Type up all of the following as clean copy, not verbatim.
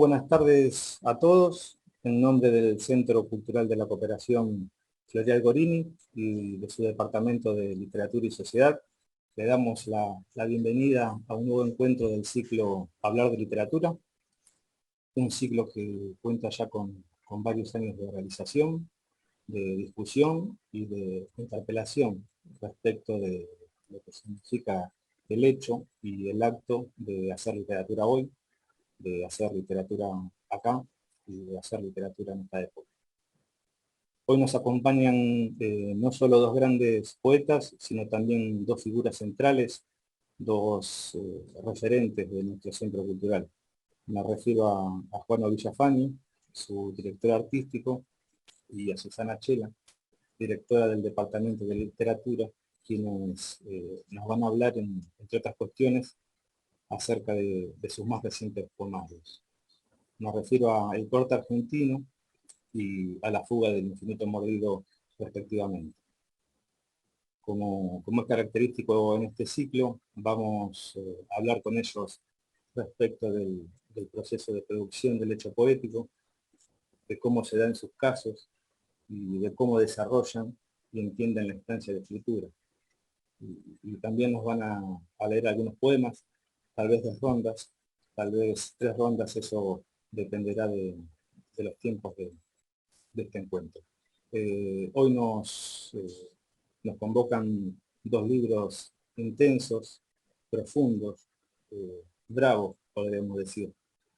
buenas tardes a todos. En nombre del Centro Cultural de la Cooperación Floreal Gorini y de su Departamento de Literatura y Sociedad, le damos la bienvenida a un nuevo encuentro del ciclo Hablar de Literatura, un ciclo que cuenta ya con varios años de realización, de discusión y de interpelación respecto de lo que significa el hecho y el acto de hacer literatura hoy, de hacer literatura acá y de hacer literatura en esta época. Hoy nos acompañan no solo dos grandes poetas, sino también dos figuras centrales, dos referentes de nuestro centro cultural. Me refiero a Juan Villafani, su director artístico, y a Susana Chela, directora del Departamento de Literatura, quienes nos van a hablar, entre otras cuestiones, acerca de sus más recientes poemarios. Me refiero a El corte argentino y a La fuga del infinito mordido, respectivamente. Como es característico en este ciclo, vamos a hablar con ellos respecto del proceso de producción del hecho poético, de cómo se da en sus casos y de cómo desarrollan y entienden la instancia de escritura. Y también nos van a leer algunos poemas, tal vez 2 rondas, tal vez 3 rondas, eso dependerá de los tiempos de este encuentro. Hoy nos convocan 2 libros intensos, profundos, bravos, podríamos decir.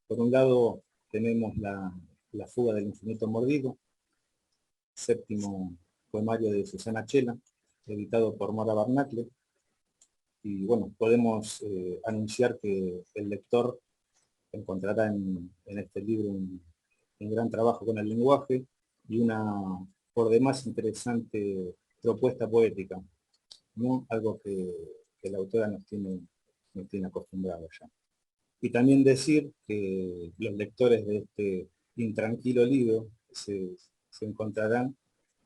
Por un lado tenemos La fuga del infinito mordido, 7º poemario de Susana Chela, editado por Mora Barnacle. Y bueno, podemos anunciar que el lector encontrará en este libro un gran trabajo con el lenguaje y una, por demás, interesante propuesta poética, ¿no? Algo que la autora nos tiene acostumbrados ya. Y también decir que los lectores de este intranquilo libro se encontrarán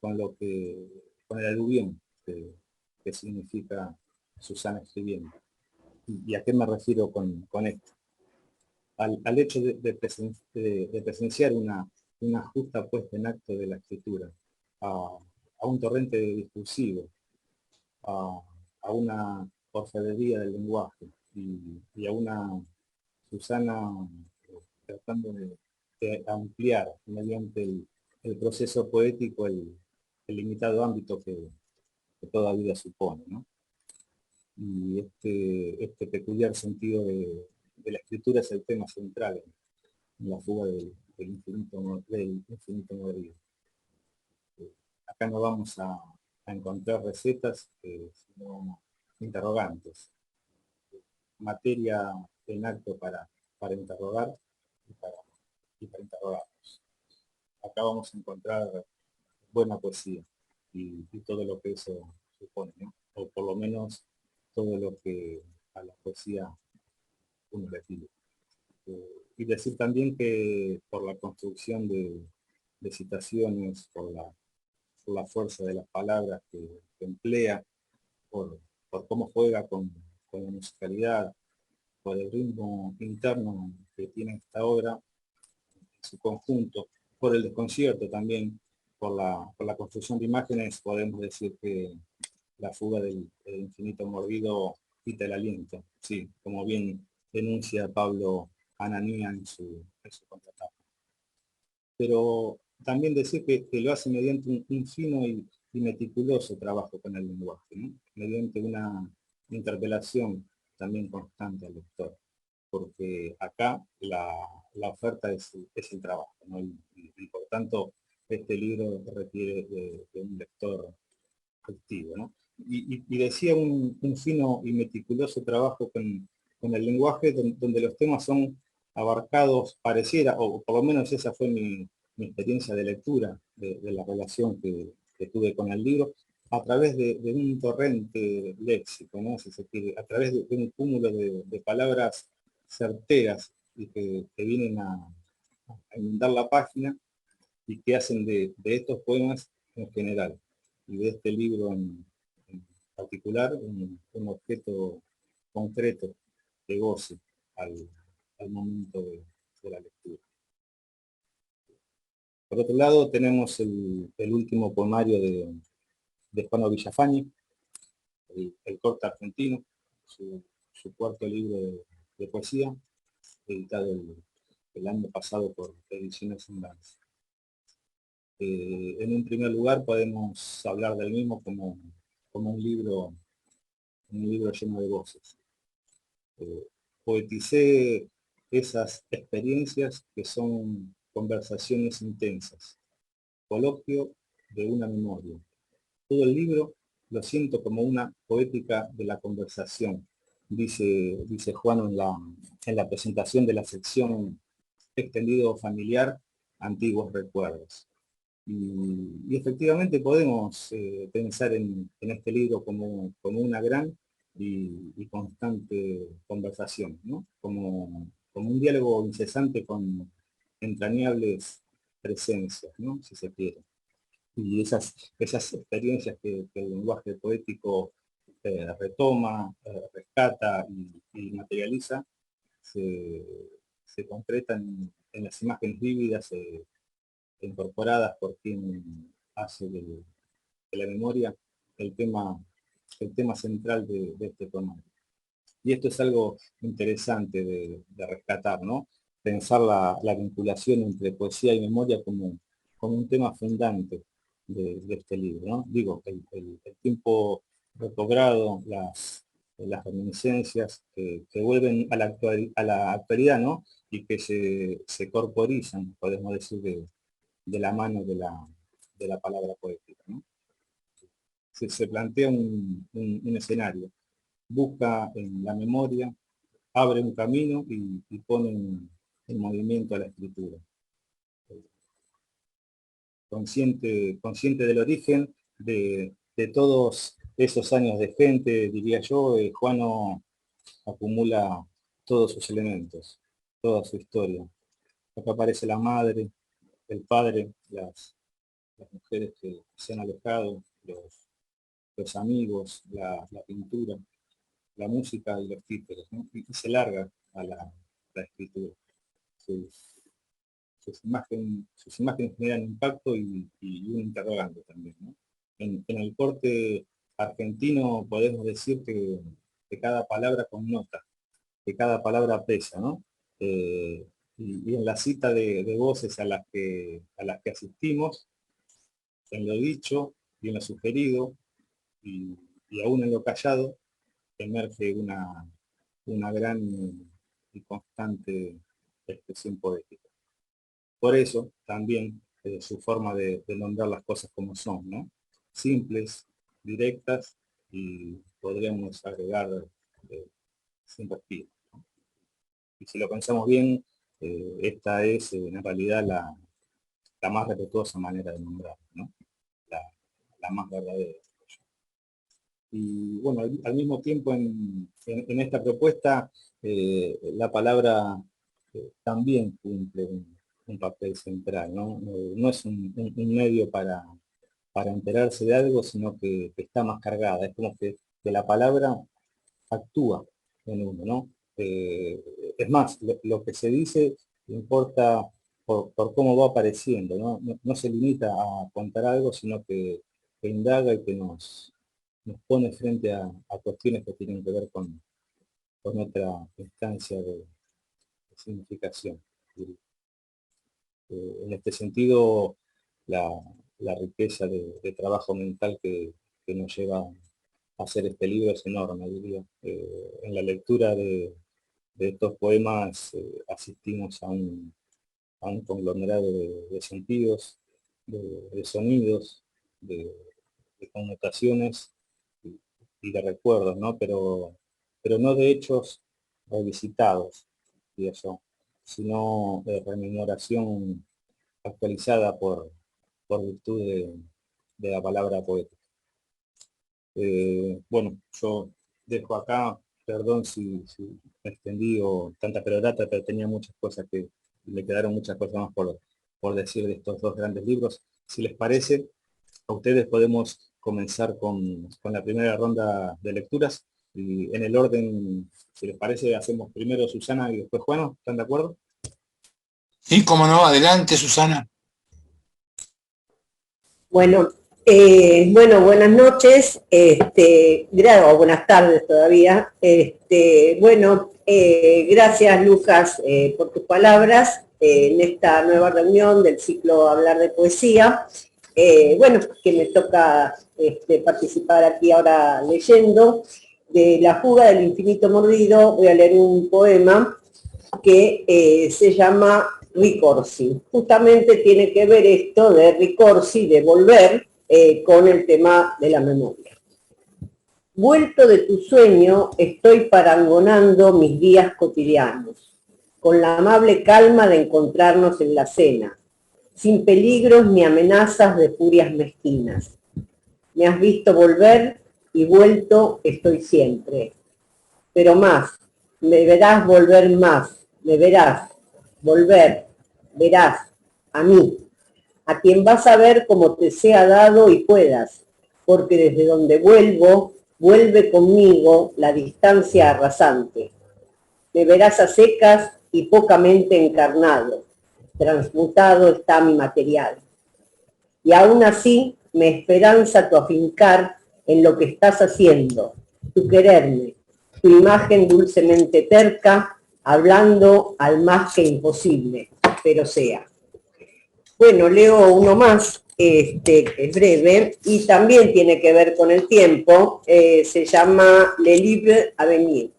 con el aluvión que significa Susana escribiendo. ¿Y a qué me refiero con esto? Al hecho de presenciar una justa puesta en acto de la escritura, a un torrente discursivo, a una orfebrería del lenguaje y a una Susana tratando de ampliar mediante el proceso poético el limitado ámbito que toda vida supone, ¿no? Y este peculiar sentido de la escritura es el tema central en La fuga del infinito mordido. Acá no vamos a encontrar recetas, sino interrogantes. Materia en acto para interrogar y para interrogarnos. Acá vamos a encontrar buena poesía y todo lo que eso supone, ¿no? O por lo menos todo lo que a la poesía uno le pide. Y decir también que por la construcción de citaciones, por la fuerza de las palabras que emplea, por cómo juega con la musicalidad, por el ritmo interno que tiene esta obra, en su conjunto, por el desconcierto también, por la construcción de imágenes, podemos decir que La fuga del infinito mordido quita el aliento, sí, como bien denuncia Pablo Ananía en su contratapa. Pero también decir que lo hace mediante un fino y meticuloso trabajo con el lenguaje, ¿no? Mediante una interpelación también constante al lector, porque acá la oferta es el trabajo, ¿no? Y por tanto este libro requiere de un lector activo, ¿no? Y decía un fino y meticuloso trabajo con el lenguaje, donde los temas son abarcados, pareciera, o por lo menos esa fue mi experiencia de lectura de la relación que tuve con el libro, a través de un torrente léxico, ¿no? Si se quiere, a través de un cúmulo de palabras certeras y que vienen a inundar la página y que hacen de estos poemas en general y de este libro en particular un objeto concreto de goce al momento de la lectura. Por otro lado, tenemos el último poemario de Juan Villafañe, el corte argentino, su cuarto libro de poesía, editado el año pasado por Ediciones Andadas. En un primer lugar podemos hablar del mismo como un libro lleno de voces. Poeticé esas experiencias que son conversaciones intensas, coloquio de una memoria. Todo el libro lo siento como una poética de la conversación, dice Juan en la presentación de la sección extendido familiar, antiguos recuerdos. Y efectivamente podemos pensar en este libro como una gran y constante conversación, ¿no? Como un diálogo incesante con entrañables presencias, ¿no? Si se quiere. Y esas experiencias que el lenguaje poético retoma, rescata y materializa, se, se concretan en las imágenes vívidas incorporadas por quien hace de la memoria el tema, central de este poemario. Y esto es algo interesante de rescatar, ¿no? Pensar la vinculación entre poesía y memoria como un tema fundante de este libro, ¿no? Digo, el tiempo recobrado, las reminiscencias que vuelven a la actualidad, ¿no? Y que se corporizan, podemos decir, de la mano de la palabra poética, ¿no? Se plantea un escenario, busca en la memoria, abre un camino y pone en movimiento a la escritura. Consciente del origen de todos esos años de gente, diría yo, Juano acumula todos sus elementos, toda su historia. Acá aparece la madre, el padre, las mujeres que se han alejado, los amigos, la pintura, la música y los títulos, ¿no? Y se larga a la escritura. Sus imágenes generan impacto y un interrogante también, ¿no? En el corte argentino podemos decir que cada palabra connota, que cada palabra pesa, ¿no? Y en la cita de voces a las que asistimos, en lo dicho y en lo sugerido, y aún en lo callado, emerge una gran y constante expresión poética. Por eso también su forma de nombrar las cosas como son, ¿no? Simples, directas y podríamos agregar sin respiro, ¿no? Y si lo pensamos bien, esta es en realidad la más respetuosa manera de nombrar, ¿no? La, la más verdadera. Y bueno, al mismo tiempo en esta propuesta la palabra también cumple un papel central, ¿no? No es un medio para enterarse de algo, sino que está más cargada. Es como que la palabra actúa en uno, ¿no? Es más, lo que se dice importa por cómo va apareciendo, ¿no? No se limita a contar algo, sino que indaga y que nos pone frente a cuestiones que tienen que ver con otra instancia de significación. En este sentido, la, la riqueza de trabajo mental que nos lleva a hacer este libro es enorme, diría. En la lectura de estos poemas asistimos a un conglomerado de sentidos, de sonidos, de connotaciones y de recuerdos, ¿no? Pero no de hechos revisitados, y eso, sino de rememoración actualizada por virtud de la palabra poética. Bueno, yo dejo acá, perdón si me extendí o tanta perorata, pero tenía muchas cosas que le quedaron muchas cosas más por decir de estos dos grandes libros. Si les parece, a ustedes podemos comenzar con la primera ronda de lecturas y en el orden, si les parece, hacemos primero Susana y después Juan. ¿Están de acuerdo? Sí, cómo no, adelante, Susana. Bueno, buenas noches, o buenas tardes todavía. Gracias Lucas por tus palabras en esta nueva reunión del ciclo Hablar de Poesía. Que me toca participar aquí ahora leyendo. De La fuga del infinito mordido voy a leer un poema que se llama Ricorsi. Justamente tiene que ver esto de Ricorsi, de volver, con el tema de la memoria. Vuelto de tu sueño, estoy parangonando mis días cotidianos, con la amable calma de encontrarnos en la cena, sin peligros ni amenazas de furias mezquinas. Me has visto volver y vuelto estoy siempre. Pero más, me verás volver más, me verás volver, verás, a mí, a quien vas a ver como te sea dado y puedas, porque desde donde vuelvo, vuelve conmigo la distancia arrasante. Me verás a secas y pocamente encarnado, transmutado está mi material. Y aún así me esperanza tu afincar en lo que estás haciendo, tu quererme, tu imagen dulcemente terca, hablando al más que imposible, pero sea. Bueno, leo uno más, es breve, y también tiene que ver con el tiempo, se llama Le Libre Avenir.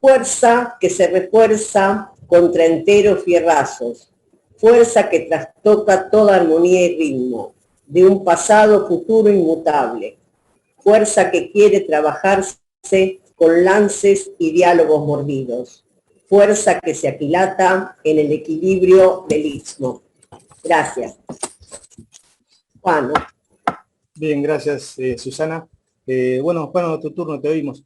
Fuerza que se refuerza contra enteros fierrazos, fuerza que trastoca toda armonía y ritmo, de un pasado futuro inmutable, fuerza que quiere trabajarse con lances y diálogos mordidos, fuerza que se aquilata en el equilibrio del istmo. Gracias. Juan. Bien, gracias Susana. Juan, tu turno, te oímos.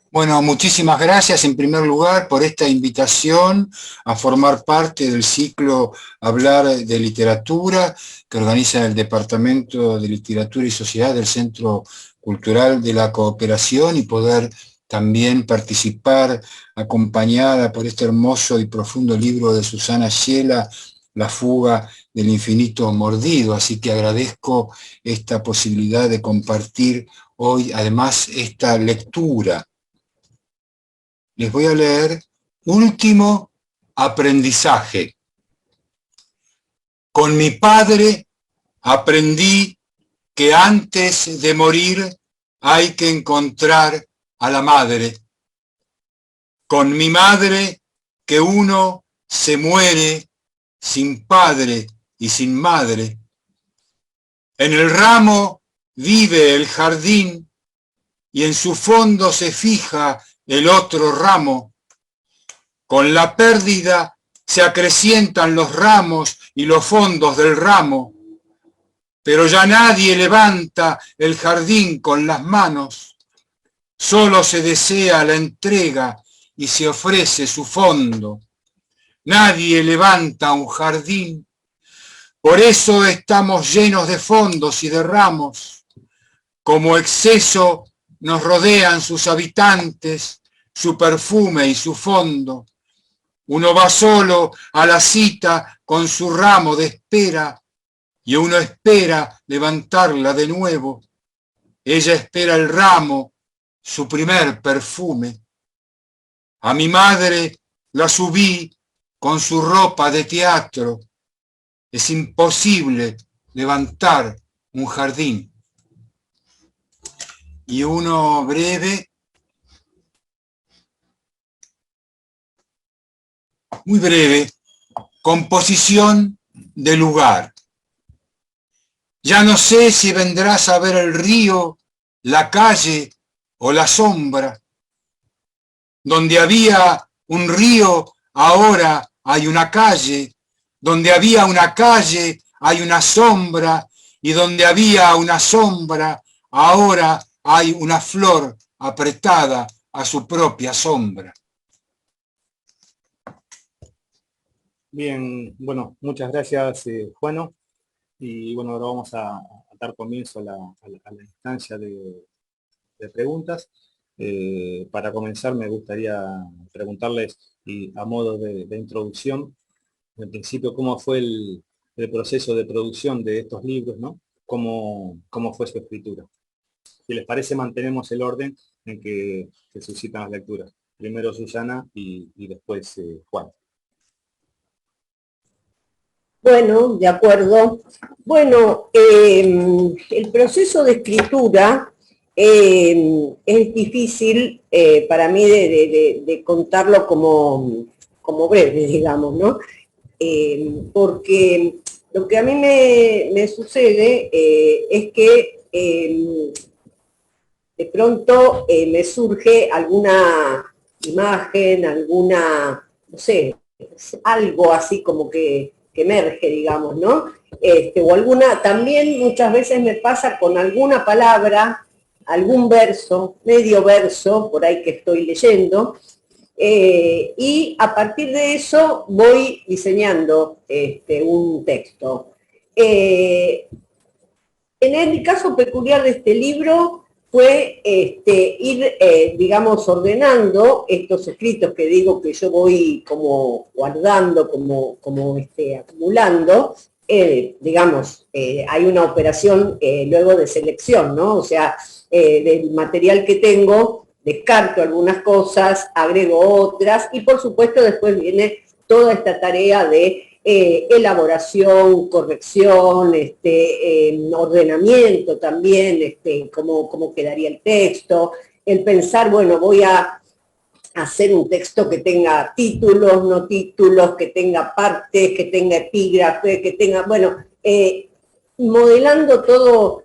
Bueno, muchísimas gracias en primer lugar por esta invitación a formar parte del ciclo Hablar de Literatura que organiza el Departamento de Literatura y Sociedad del Centro Cultural de la Cooperación y poder también participar acompañada por este hermoso y profundo libro de Susana Schiela, La fuga del infinito mordido. Así que agradezco esta posibilidad de compartir hoy además esta lectura. Les voy a leer Último aprendizaje. Con mi padre aprendí que antes de morir hay que encontrar a la madre. Con mi madre que uno se muere sin padre y sin madre. En el ramo vive el jardín y en su fondo se fija el otro ramo. Con la pérdida se acrecientan los ramos y los fondos del ramo, pero ya nadie levanta el jardín con las manos, solo se desea la entrega y se ofrece su fondo. Nadie levanta un jardín, por eso estamos llenos de fondos y de ramos. Como exceso nos rodean sus habitantes, su perfume y su fondo. Uno va solo a la cita con su ramo de espera y uno espera levantarla de nuevo. Ella espera el ramo, su primer perfume. A mi madre la subí con su ropa de teatro. Es imposible levantar un jardín. Y uno breve, muy breve, composición de lugar. Ya no sé si vendrás a ver el río, la calle o la sombra. Donde había un río, ahora hay una calle. Donde había una calle, hay una sombra. Y donde había una sombra, ahora hay una flor apretada a su propia sombra. Bien, muchas gracias, Juano. Y ahora vamos a dar comienzo a la instancia de preguntas. Para comenzar, me gustaría preguntarles, y a modo de introducción, en principio, ¿cómo fue el proceso de producción de estos libros, ¿no? Cómo fue su escritura. Si les parece, mantenemos el orden en que se suscitan las lecturas. Primero Susana y después Juan. Bueno, de acuerdo. Bueno, el proceso de escritura es difícil para mí de contarlo como breve, digamos, ¿no? Porque lo que a mí me sucede es que de pronto me surge alguna imagen, alguna, no sé, algo así como que emerge, digamos, ¿no? O alguna, también muchas veces me pasa con alguna palabra, algún verso, medio verso, por ahí que estoy leyendo, y a partir de eso voy diseñando un texto. En el caso peculiar de este libro fue ir, digamos, ordenando estos escritos que digo que yo voy como guardando, como acumulando, digamos, hay una operación luego de selección, ¿no? O sea, del material que tengo, descarto algunas cosas, agrego otras, y por supuesto después viene toda esta tarea de elaboración, corrección, ordenamiento también, cómo quedaría el texto, el pensar, bueno, voy a hacer un texto que tenga títulos, no títulos, que tenga partes, que tenga epígrafe, que tenga, bueno, modelando todo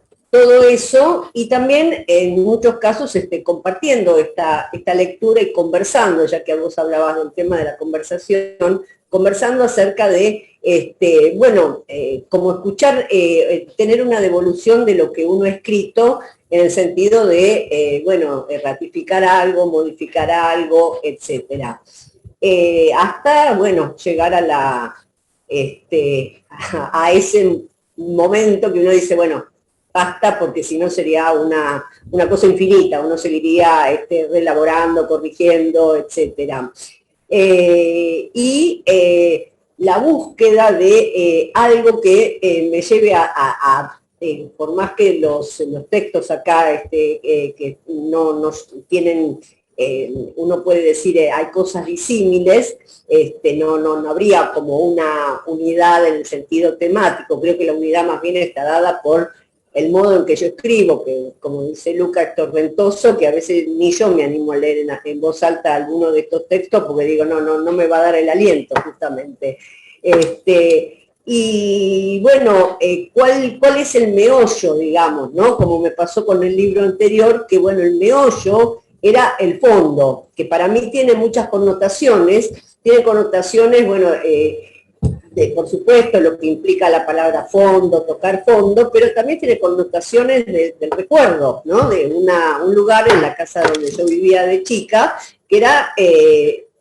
eso y también en muchos casos compartiendo esta lectura y conversando, ya que vos hablabas del tema de la conversación, conversando acerca de, bueno, como escuchar, tener una devolución de lo que uno ha escrito en el sentido de, bueno, ratificar algo, modificar algo, etcétera. Hasta, bueno, llegar a ese momento que uno dice, bueno, basta, porque si no sería una cosa infinita, uno seguiría reelaborando, corrigiendo, etcétera. Y la búsqueda de algo que me lleve por más que los textos acá que no nos tienen, uno puede decir, hay cosas disímiles, no habría como una unidad en el sentido temático, creo que la unidad más bien está dada por el modo en que yo escribo, que como dice Luca, es tormentoso, que a veces ni yo me animo a leer en voz alta alguno de estos textos, porque digo, no me va a dar el aliento, justamente. Y bueno, ¿cuál es el meollo, digamos, ¿no? Como me pasó con el libro anterior, que bueno, el meollo era el fondo, que para mí tiene muchas connotaciones, bueno, por supuesto, lo que implica la palabra fondo, tocar fondo, pero también tiene connotaciones del recuerdo, ¿no? De un lugar en la casa donde yo vivía de chica, que era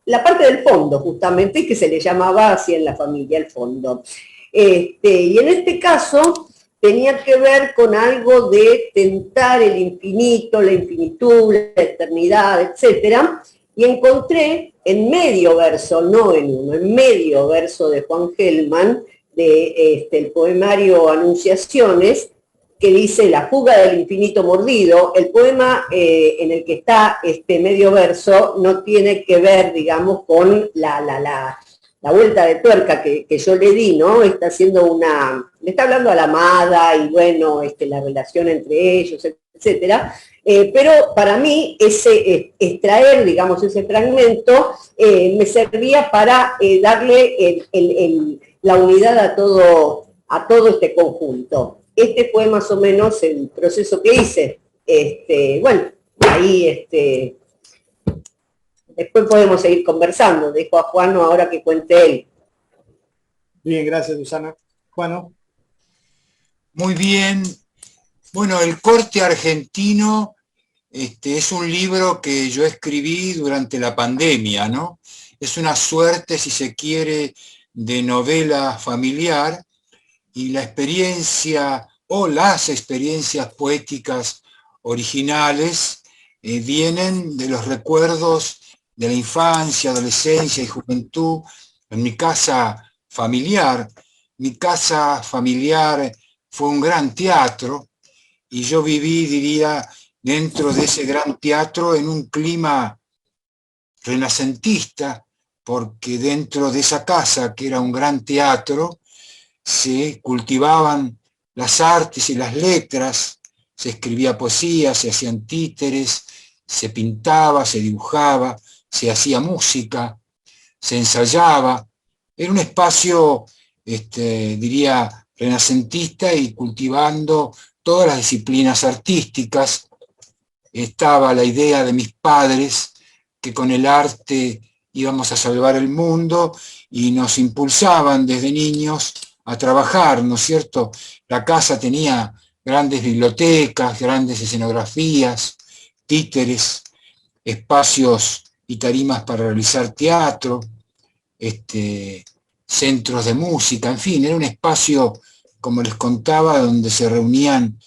la parte del fondo, justamente, que se le llamaba así en la familia, el fondo. Y en este caso tenía que ver con algo de tentar el infinito, la infinitud, la eternidad, etcétera, y encontré en medio verso, no en uno, en medio verso de Juan Gelman, el poemario Anunciaciones, que dice La fuga del infinito mordido. El poema en el que está medio verso no tiene que ver, digamos, con la vuelta de tuerca que yo le di, ¿no? Está haciendo le está hablando a la amada y bueno, la relación entre ellos, etcétera. Pero para mí extraer, digamos, ese fragmento me servía para darle la unidad a todo este conjunto. Este fue más o menos el proceso que hice. Bueno, ahí después podemos seguir conversando. Dejo a Juano ahora que cuente él. Bien, gracias, Susana. Juano. Muy bien. Bueno, El corte argentino es un libro que yo escribí durante la pandemia, ¿no? Es una suerte, si se quiere, de novela familiar, y la experiencia o las experiencias poéticas originales vienen de los recuerdos de la infancia, adolescencia y juventud en mi casa familiar, mi casa familiar fue un gran teatro y yo viví, diría, dentro de ese gran teatro en un clima renacentista, porque dentro de esa casa, que era un gran teatro, se cultivaban las artes y las letras, se escribía poesía, se hacían títeres, se pintaba, se dibujaba, se hacía música, se ensayaba. Era un espacio, diría, renacentista y cultivando todas las disciplinas artísticas. Estaba la idea de mis padres que con el arte íbamos a salvar el mundo y nos impulsaban desde niños a trabajar, ¿no es cierto? La casa tenía grandes bibliotecas, grandes escenografías, títeres, espacios y tarimas para realizar teatro, centros de música, en fin, era un espacio, como les contaba, donde se reunían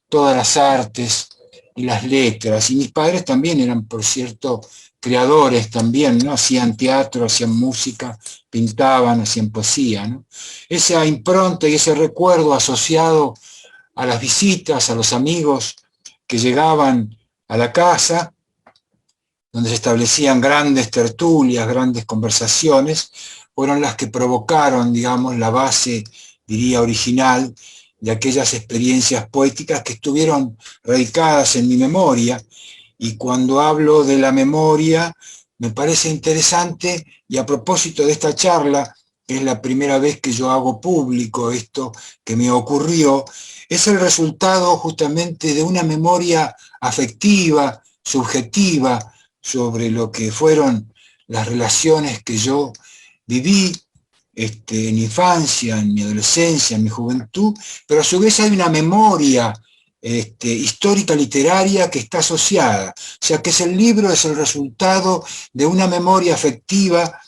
todas las artes y las letras. Y mis padres también eran, por cierto, creadores también, ¿no? Hacían teatro, hacían música, pintaban, hacían poesía, ¿no? Esa impronta y ese recuerdo asociado a las visitas, a los amigos que llegaban a la casa, donde se establecían grandes tertulias, grandes conversaciones, fueron las que provocaron, digamos, la base, diría, original de aquellas experiencias poéticas que estuvieron radicadas en mi memoria. Y cuando hablo de la memoria, me parece interesante, y a propósito de esta charla, que es la primera vez que yo hago público esto que me ocurrió, es el resultado justamente de una memoria afectiva, subjetiva, sobre lo que fueron las relaciones que yo viví en infancia, en mi adolescencia, en mi juventud, pero a su vez hay una memoria histórica literaria que está asociada. O sea, que el libro es el resultado de una memoria afectiva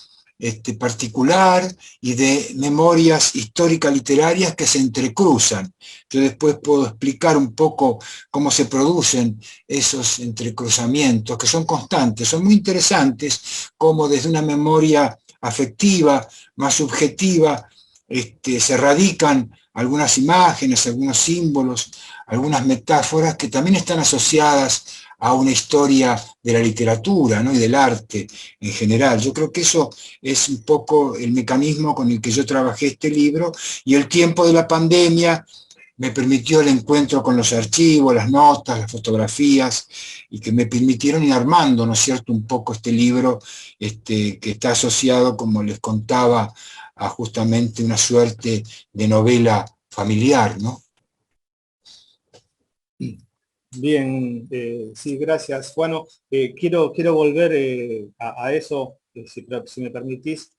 particular y de memorias históricas literarias que se entrecruzan. Yo después puedo explicar un poco cómo se producen esos entrecruzamientos, que son constantes, son muy interesantes, como desde una memoria afectiva, más subjetiva, se radican algunas imágenes, algunos símbolos, algunas metáforas que también están asociadas a una historia de la literatura, ¿no? Y del arte en general. Yo creo que eso es un poco el mecanismo con el que yo trabajé este libro, y el tiempo de la pandemia me permitió el encuentro con los archivos, las notas, las fotografías, y que me permitieron ir armando, ¿no es cierto?, un poco este libro que está asociado, como les contaba, a justamente una suerte de novela familiar, ¿no? Bien, sí, gracias. Bueno, quiero volver a eso, si me permitís.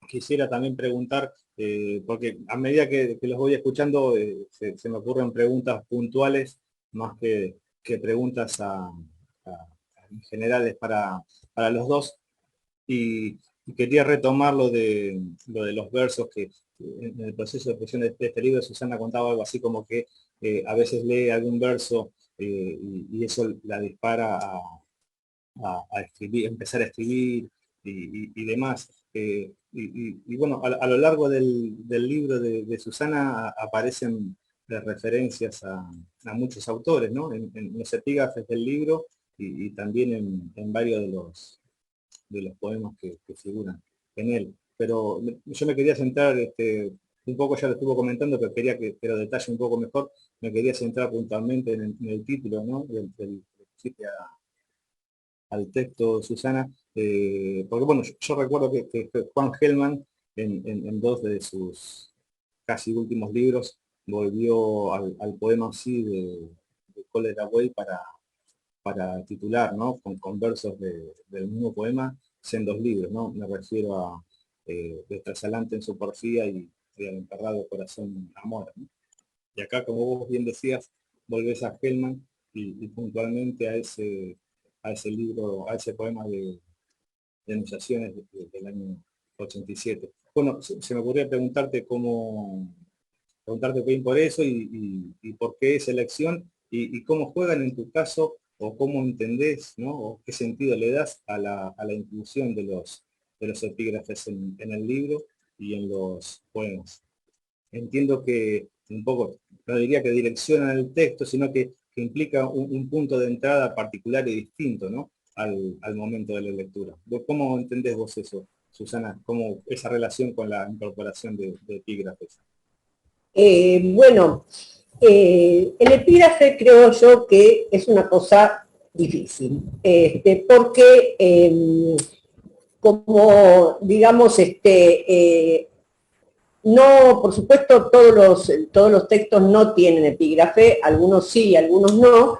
Quisiera también preguntar, porque a medida que los voy escuchando, se me ocurren preguntas puntuales más que preguntas en generales para los dos. Y quería retomar lo de los versos que en el proceso de expresión de este libro Susana contaba algo así como que a veces lee algún verso y eso la dispara a escribir, empezar a escribir y demás. Y bueno, a lo largo del libro de Susana aparecen referencias a muchos autores, ¿no? En los epígrafes del libro y también en varios de los poemas que figuran en él. Pero yo me quería centrar, un poco ya lo estuvo comentando, pero quería que lo detalle un poco mejor. Me quería centrar puntualmente en el título, ¿no? Del al texto, Susana, porque bueno, yo recuerdo que Juan Gelman en dos de sus casi últimos libros volvió al poema así de Cólera Way para titular, ¿no? Con versos del mismo poema, en dos libros, ¿no? Me refiero a Destrasalante en su porfía y al emperrado corazón amor, ¿no? Y acá, como vos bien decías, volvés a Hellman y puntualmente a ese libro, a ese poema de Anunciaciones del año 87. Bueno, se me ocurría preguntarte bien por eso y por qué esa elección y cómo juegan en tu caso o cómo entendés, ¿no? O qué sentido le das a la inclusión de los epígrafes en el libro y en los poemas. entiendo que un poco, no diría que direcciona el texto, sino que implica un punto de entrada particular y distinto, ¿no? Al momento de la lectura. ¿Cómo entendés vos eso, Susana? ¿Cómo esa relación con la incorporación de epígrafes? Bueno, el epígrafe creo yo que es una cosa difícil, porque como digamos, no, por supuesto, todos los textos no tienen epígrafe, algunos sí, algunos no.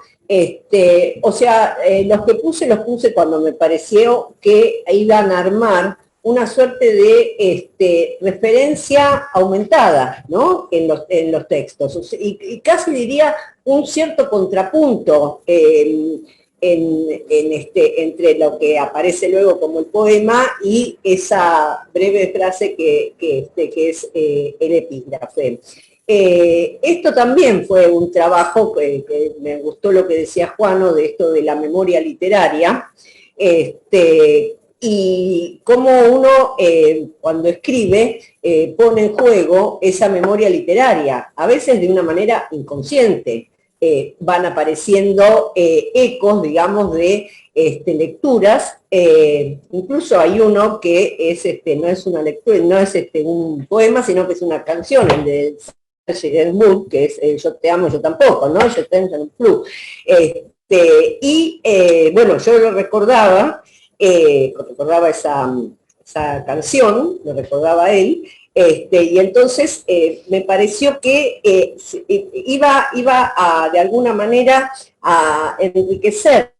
O sea, los puse cuando me pareció que iban a armar una suerte de referencia aumentada, ¿no? En los textos. Y casi diría un cierto contrapunto entre lo que aparece luego como el poema y esa breve frase que es el epígrafe. Esto también fue un trabajo que me gustó lo que decía Juano de esto de la memoria literaria, y cómo uno cuando escribe pone en juego esa memoria literaria, a veces de una manera inconsciente. Van apareciendo ecos, digamos, de lecturas. Incluso hay uno que es, no es una lectura, no es un poema, sino que es una canción, el de Serge Gainsbourg, que es Yo te amo, yo tampoco, ¿no? Je t'aime, je non plus. Bueno, yo lo recordaba esa canción, lo recordaba él, y entonces me pareció que iba a, de alguna manera, a enriquecer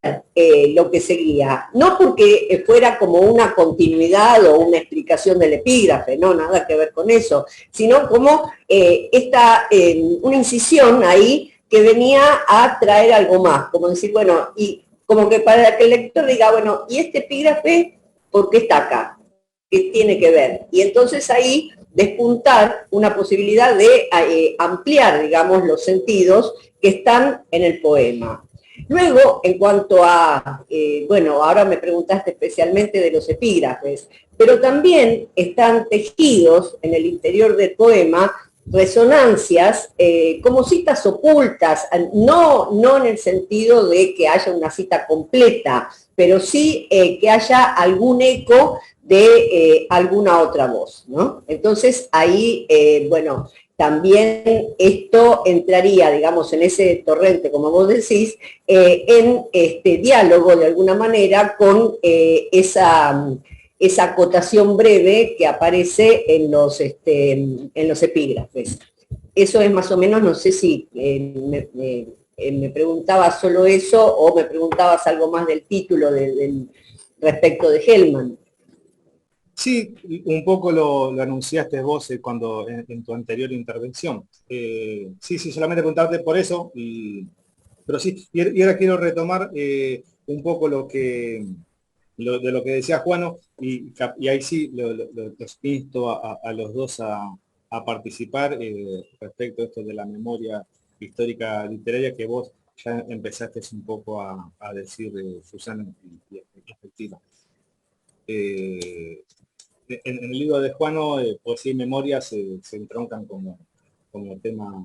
lo que seguía. No porque fuera como una continuidad o una explicación del epígrafe, no, nada que ver con eso, sino como una incisión ahí que venía a traer algo más, como decir, bueno, y como que para que el lector diga, bueno, ¿y este epígrafe por qué está acá? ¿Qué tiene que ver? Y entonces ahí despuntar una posibilidad de ampliar, digamos, los sentidos que están en el poema. Luego, en cuanto a, bueno, ahora me preguntaste especialmente de los epígrafes, pero también están tejidos en el interior del poema resonancias como citas ocultas, no en el sentido de que haya una cita completa, pero sí que haya algún eco de alguna otra voz, ¿no? Entonces ahí, bueno, también esto entraría, digamos, en ese torrente, como vos decís, en diálogo de alguna manera con esa acotación breve que aparece en los epígrafes. Eso es más o menos, no sé si me preguntabas solo eso o me preguntabas algo más del título respecto de Hellman. Sí, un poco lo anunciaste vos cuando en tu anterior intervención. Sí, solamente preguntarte por eso, pero sí, y ahora quiero retomar un poco de lo que decía Juano, y ahí sí los insto a los dos a participar respecto a esto de la memoria histórica literaria que vos ya empezaste un poco a decir, Susana, y efectiva. En el libro de Juano, poesía y memoria se entroncan como tema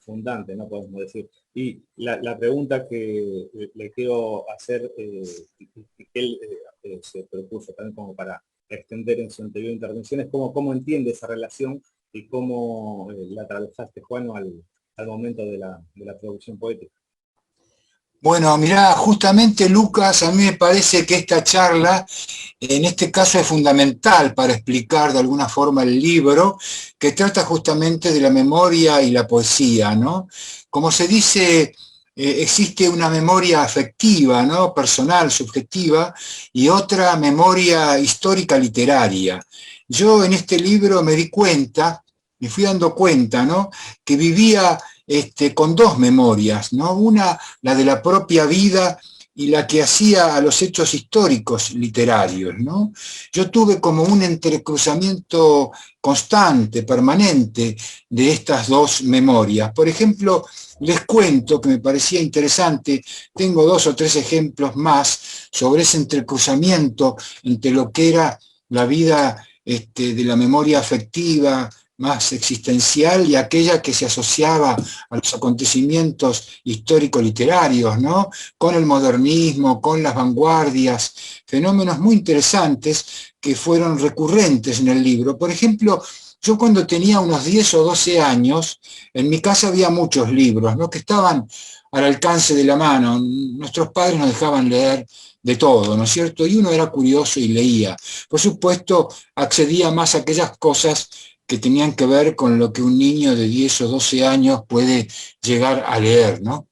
fundante, ¿no? Podemos decir. Y la pregunta que le quiero hacer, que él se propuso también como para extender en su anterior intervención, es cómo entiende esa relación y cómo la atravesaste, Juano, al momento de la producción poética. Bueno, mirá, justamente Lucas, a mí me parece que esta charla en este caso es fundamental para explicar de alguna forma el libro que trata justamente de la memoria y la poesía, ¿no? Como se dice, existe una memoria afectiva, ¿no? Personal, subjetiva, y otra memoria histórica literaria. Yo en este libro me fui dando cuenta, ¿no? Que vivía con dos memorias, ¿no? Una, la de la propia vida y la que hacía a los hechos históricos literarios, ¿no? Yo tuve como un entrecruzamiento constante, permanente, de estas dos memorias. Por ejemplo, les cuento que me parecía interesante, tengo 2 o 3 ejemplos más sobre ese entrecruzamiento entre lo que era la vida de la memoria afectiva, más existencial y aquella que se asociaba a los acontecimientos histórico-literarios, ¿no? Con el modernismo, con las vanguardias, fenómenos muy interesantes que fueron recurrentes en el libro. Por ejemplo, yo cuando tenía unos 10 o 12 años, en mi casa había muchos libros, ¿no? Que estaban al alcance de la mano. Nuestros padres nos dejaban leer de todo, ¿no es cierto? Y uno era curioso y leía. Por supuesto, accedía más a aquellas cosas que tenían que ver con lo que un niño de 10 o 12 años puede llegar a leer, ¿no?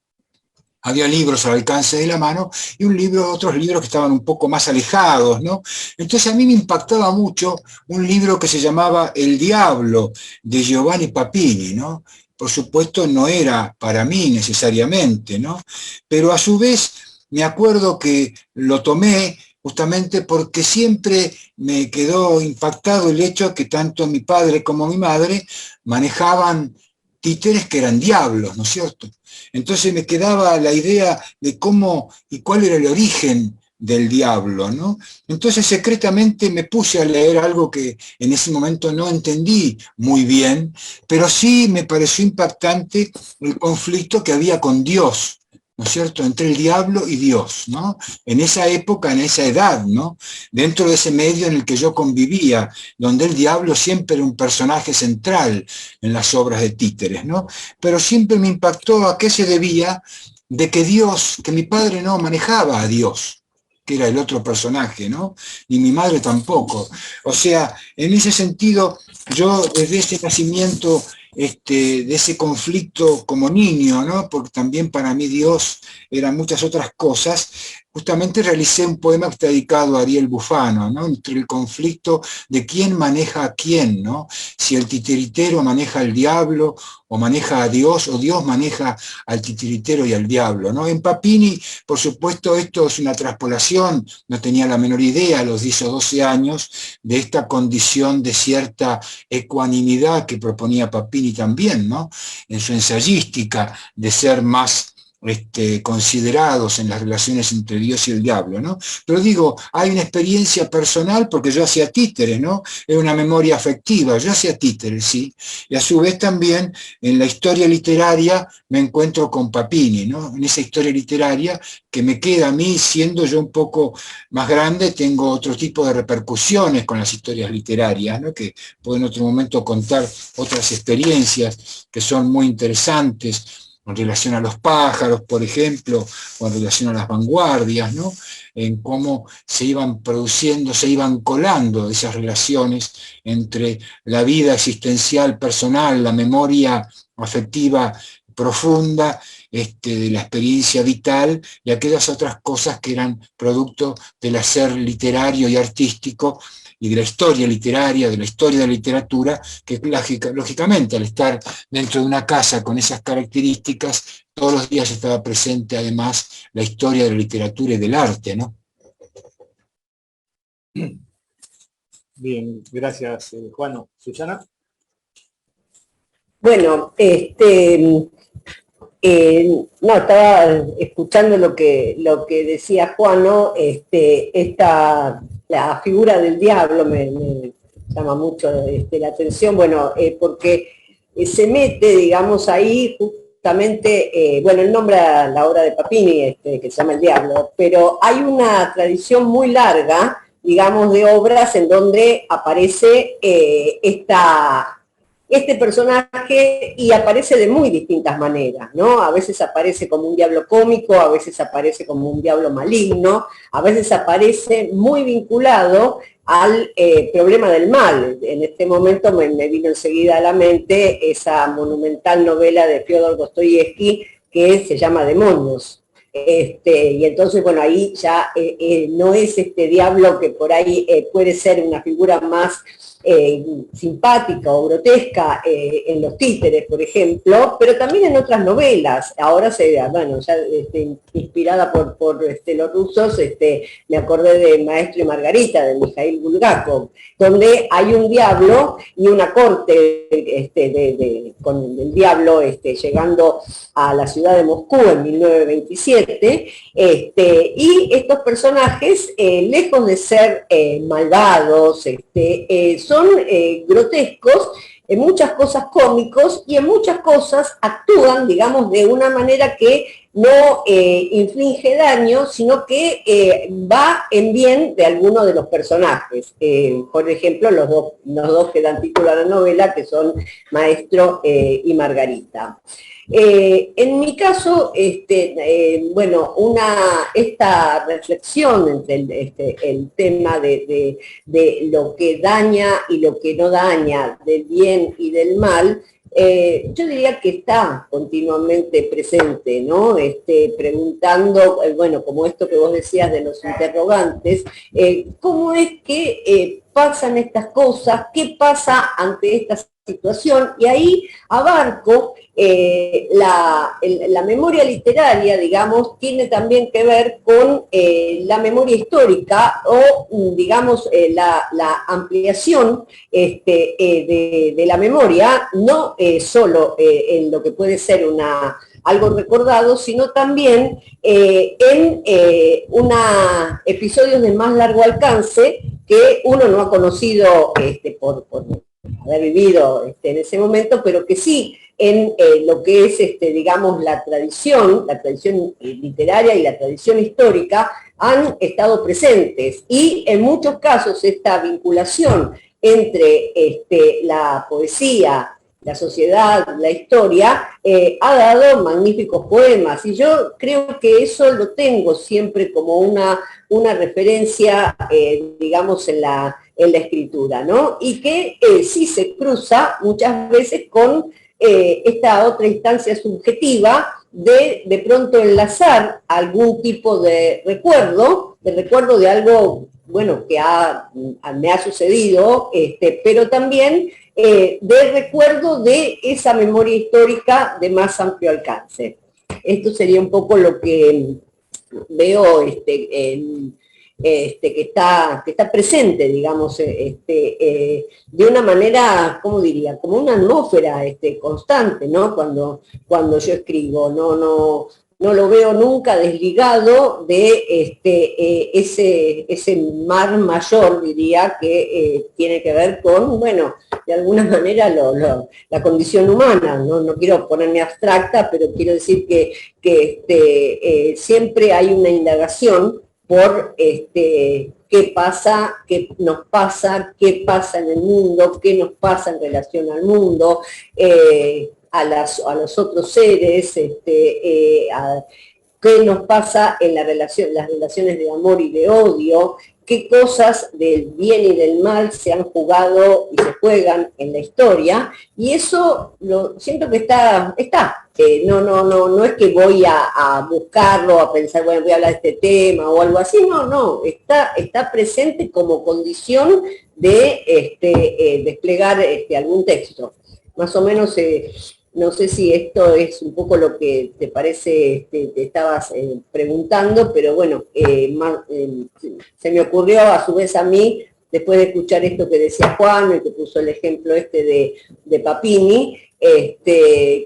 Había libros al alcance de la mano y otros libros que estaban un poco más alejados, ¿no? Entonces a mí me impactaba mucho un libro que se llamaba El Diablo, de Giovanni Papini, ¿no? Por supuesto no era para mí necesariamente, ¿no? Pero a su vez me acuerdo que lo tomé justamente porque siempre me quedó impactado el hecho que tanto mi padre como mi madre manejaban títeres que eran diablos, ¿no es cierto? Entonces me quedaba la idea de cómo y cuál era el origen del diablo, ¿no? Entonces secretamente me puse a leer algo que en ese momento no entendí muy bien, pero sí me pareció impactante el conflicto que había con Dios, ¿no es cierto?, entre el diablo y Dios, ¿no? En esa época, en esa edad, ¿no? Dentro de ese medio en el que yo convivía, donde el diablo siempre era un personaje central en las obras de títeres, ¿no? Pero siempre me impactó a qué se debía de que Dios, que mi padre no manejaba a Dios, que era el otro personaje, ¿no? Ni mi madre tampoco. O sea, en ese sentido, yo desde ese nacimiento de ese conflicto como niño, ¿no? Porque también para mí Dios eran muchas otras cosas, justamente realicé un poema que está dedicado a Ariel Bufano, ¿no? Entre el conflicto de quién maneja a quién, ¿no? Si el titiritero maneja al diablo o maneja a Dios, o Dios maneja al titiritero y al diablo, ¿no? En Papini, por supuesto, esto es una traspolación, no tenía la menor idea a los 10 o 12 años de esta condición de cierta ecuanimidad que proponía Papini también, ¿no? En su ensayística de ser más considerados en las relaciones entre Dios y el diablo, ¿no? Pero digo, hay una experiencia personal porque yo hacía títeres, ¿no? Es una memoria afectiva, yo hacía títeres, sí, y a su vez también en la historia literaria me encuentro con Papini, ¿no? En esa historia literaria que me queda a mí, siendo yo un poco más grande, tengo otro tipo de repercusiones con las historias literarias, ¿no? Que puedo en otro momento contar otras experiencias que son muy interesantes, en relación a los pájaros, por ejemplo, o en relación a las vanguardias, ¿no? En cómo se iban produciendo, se iban colando esas relaciones entre la vida existencial personal, la memoria afectiva profunda, de la experiencia vital y aquellas otras cosas que eran producto del hacer literario y artístico y de la historia literaria, de la historia de la literatura, que lógicamente al estar dentro de una casa con esas características, todos los días estaba presente además la historia de la literatura y del arte, ¿no? Bien, gracias, Juano. ¿Susana? Bueno, no, estaba escuchando lo que decía Juano, la figura del diablo me llama mucho la atención, bueno, porque se mete, digamos, ahí justamente, bueno, él nombra la obra de Papini, que se llama El Diablo, pero hay una tradición muy larga, digamos, de obras en donde aparece este personaje y aparece de muy distintas maneras, ¿no? A veces aparece como un diablo cómico, a veces aparece como un diablo maligno, a veces aparece muy vinculado al problema del mal. En este momento me vino enseguida a la mente esa monumental novela de Fyodor Dostoyevsky que se llama Demonios. Y entonces, bueno, ahí ya no es este diablo que por ahí puede ser una figura más simpática o grotesca en los títeres, por ejemplo, pero también en otras novelas. Ahora bueno, ya inspirada por los rusos, me acordé de Maestro y Margarita, de Mikhail Bulgakov, donde hay un diablo y una corte con el diablo llegando a la ciudad de Moscú en 1927, y estos personajes, lejos de ser malvados, son grotescos en muchas cosas cómicos y en muchas cosas actúan, digamos, de una manera que no inflige daño, sino que va en bien de alguno de los personajes. Por ejemplo, los dos que dan título a la novela, que son Maestro y Margarita. En mi caso, bueno, esta reflexión entre el tema de lo que daña y lo que no daña, del bien y del mal, yo diría que está continuamente presente, ¿no? Preguntando, bueno, como esto que vos decías de los interrogantes, ¿cómo es que pasan estas cosas? ¿Qué pasa ante esta situación? Y ahí abarco la memoria literaria, digamos, tiene también que ver con la memoria histórica o, digamos, la ampliación de la memoria, no solo en lo que puede ser algo recordado, sino también en episodios de más largo alcance que uno no ha conocido por haber vivido en ese momento, pero que sí en lo que es, digamos, la tradición literaria y la tradición histórica han estado presentes. Y en muchos casos esta vinculación entre la poesía, la sociedad, la historia, ha dado magníficos poemas. Y yo creo que eso lo tengo siempre como una referencia, digamos, en la escritura, ¿no? Y que sí se cruza muchas veces con esta otra instancia subjetiva de pronto enlazar algún tipo de recuerdo de algo, bueno, que me ha sucedido, pero también de recuerdo de esa memoria histórica de más amplio alcance. Esto sería un poco lo que veo que está presente, digamos, de una manera, ¿cómo diría? Como una atmósfera constante, ¿no? Cuando yo escribo, no lo veo nunca desligado de ese mar mayor, diría, que tiene que ver con, bueno, de alguna manera la condición humana. No quiero ponerme abstracta, pero quiero decir que siempre hay una indagación por qué pasa, qué nos pasa, qué pasa en el mundo, qué nos pasa en relación al mundo, a los otros seres, qué nos pasa en las relaciones de amor y de odio, qué cosas del bien y del mal se han jugado y se juegan en la historia, y eso siento que está. No es que voy a buscarlo, a pensar, bueno, voy a hablar de este tema o algo así, no, está presente como condición de desplegar algún texto. Más o menos, no sé si esto es un poco lo que te parece, te estabas preguntando, pero bueno, se me ocurrió a su vez a mí, después de escuchar esto que decía Juan, el que puso el ejemplo de Papini,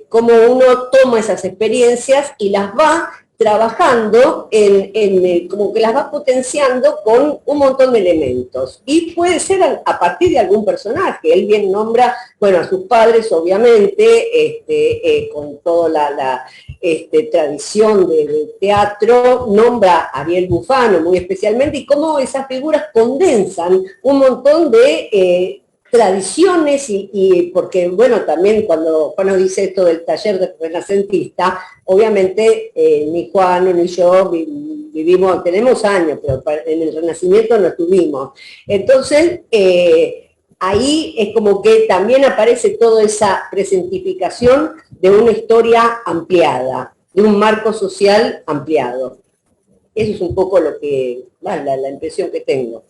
cómo uno toma esas experiencias y las va trabajando como que las va potenciando con un montón de elementos. Y puede ser a partir de algún personaje. Él bien nombra, bueno, a sus padres, obviamente, con toda la tradición de teatro, nombra a Ariel Bufano muy especialmente, y cómo esas figuras condensan un montón de tradiciones y porque, bueno, también cuando Juan dice esto del taller de renacentista, obviamente ni Juan ni yo vivimos, tenemos años, pero en el Renacimiento no estuvimos. Entonces, ahí es como que también aparece toda esa presentificación de una historia ampliada, de un marco social ampliado. Eso es un poco lo que, bueno, la impresión que tengo.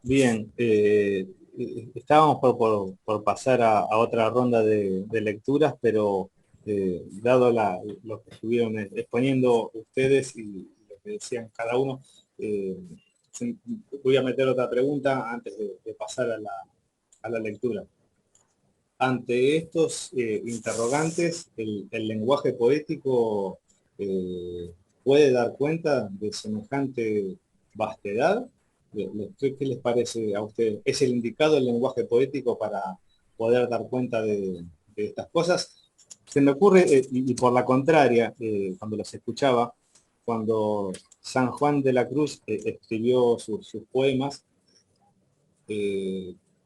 Bien, estábamos por pasar a otra ronda de lecturas, pero dado lo que estuvieron exponiendo ustedes y lo que decían cada uno, voy a meter otra pregunta antes de pasar a la lectura. Ante estos interrogantes, el lenguaje poético puede dar cuenta de semejante vastedad, ¿Qué les parece a ustedes? ¿Es el indicado el lenguaje poético para poder dar cuenta de estas cosas? Se me ocurre, y por la contraria, cuando los escuchaba, cuando San Juan de la Cruz escribió sus poemas,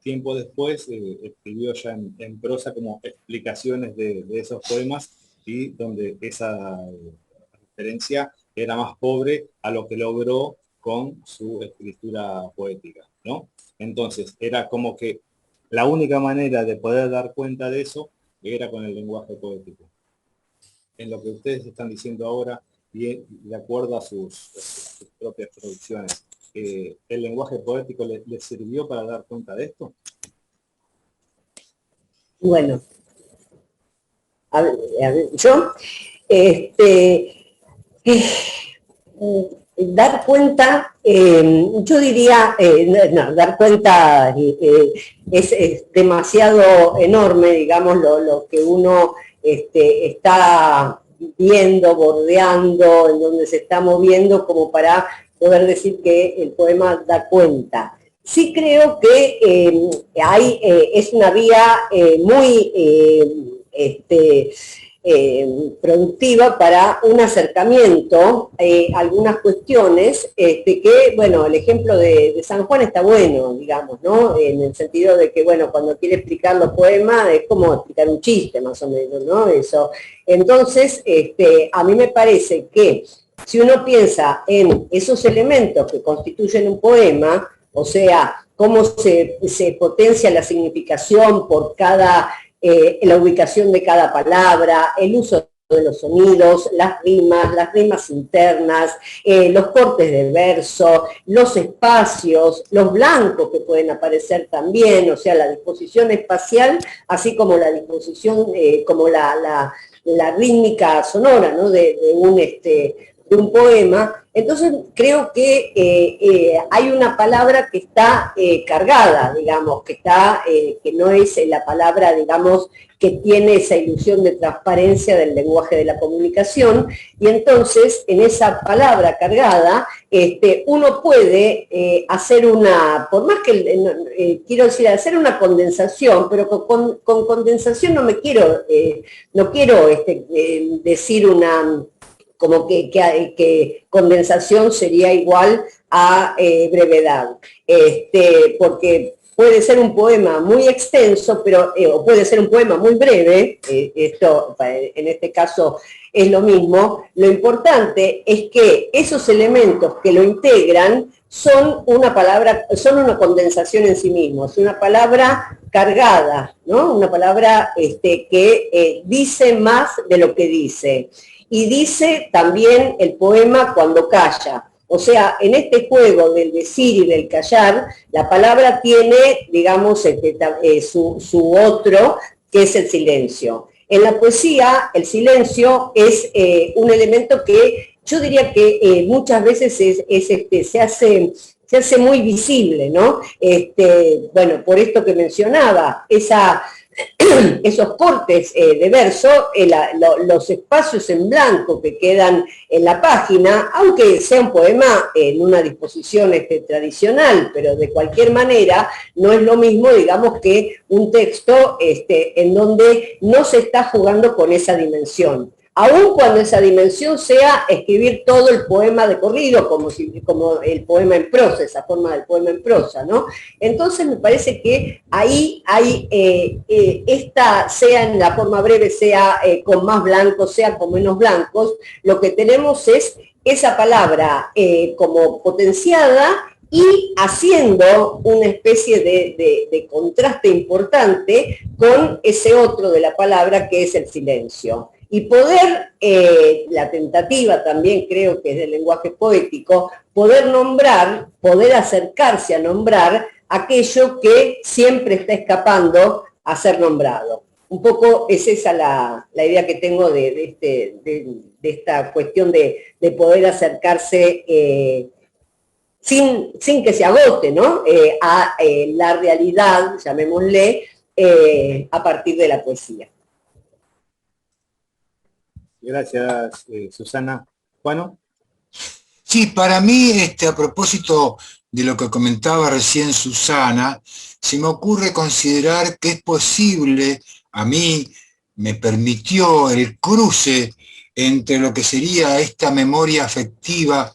tiempo después escribió ya en prosa como explicaciones de esos poemas, y donde esa referencia era más pobre a lo que logró con su escritura poética, ¿no? Entonces, era como que la única manera de poder dar cuenta de eso era con el lenguaje poético. En lo que ustedes están diciendo ahora, y de acuerdo a sus propias producciones, ¿el lenguaje poético les sirvió para dar cuenta de esto? Bueno, yo, dar cuenta, yo diría, no, dar cuenta es demasiado enorme, digamos, lo que uno está viendo, bordeando, en donde se está moviendo, como para poder decir que el poema da cuenta. Sí creo que es una vía muy productiva para un acercamiento a algunas cuestiones que, bueno, el ejemplo de San Juan está bueno, digamos, ¿no? En el sentido de que, bueno, cuando quiere explicar los poemas es como explicar un chiste, más o menos, ¿no? Eso. Entonces, a mí me parece que si uno piensa en esos elementos que constituyen un poema, o sea, cómo se potencia la significación por cada la ubicación de cada palabra, el uso de los sonidos, las rimas internas, los cortes de verso, los espacios, los blancos que pueden aparecer también, o sea, la disposición espacial, así como la disposición, como la rítmica sonora, ¿no? de un poema. Entonces creo que hay una palabra que está cargada, digamos, que no es la palabra, digamos, que tiene esa ilusión de transparencia del lenguaje de la comunicación, y entonces en esa palabra cargada uno puede hacer una, por más que, quiero decir, hacer una condensación, pero con condensación no quiero decir una como que condensación sería igual a brevedad, porque puede ser un poema muy extenso, pero, o puede ser un poema muy breve, esto en este caso es lo mismo. Lo importante es que esos elementos que lo integran son una palabra, son una condensación en sí mismos, una palabra cargada, ¿no? Una palabra que dice más de lo que dice. Y dice también el poema cuando calla. O sea, en este juego del decir y del callar, la palabra tiene, digamos, su otro, que es el silencio. En la poesía, el silencio es un elemento que yo diría que muchas veces se hace muy visible, ¿no? Bueno, por esto que mencionaba, esos cortes de verso, los espacios en blanco que quedan en la página, aunque sea un poema en una disposición tradicional, pero de cualquier manera no es lo mismo, digamos, que un texto en donde no se está jugando con esa dimensión. Aun cuando esa dimensión sea escribir todo el poema de corrido, como el poema en prosa, esa forma del poema en prosa, ¿no? Entonces me parece que ahí hay, sea en la forma breve, sea con más blancos, sea con menos blancos, lo que tenemos es esa palabra como potenciada y haciendo una especie de contraste importante con ese otro de la palabra que es el silencio. Y poder, la tentativa también creo que es del lenguaje poético, poder nombrar, poder acercarse a nombrar aquello que siempre está escapando a ser nombrado. Un poco es esa la idea que tengo de esta cuestión de poder acercarse sin que se agote, ¿no? A la realidad, llamémosle, a partir de la poesía. Gracias, Susana. Juano. Sí, para mí, a propósito de lo que comentaba recién Susana, se me ocurre considerar que es posible, a mí me permitió el cruce entre lo que sería esta memoria afectiva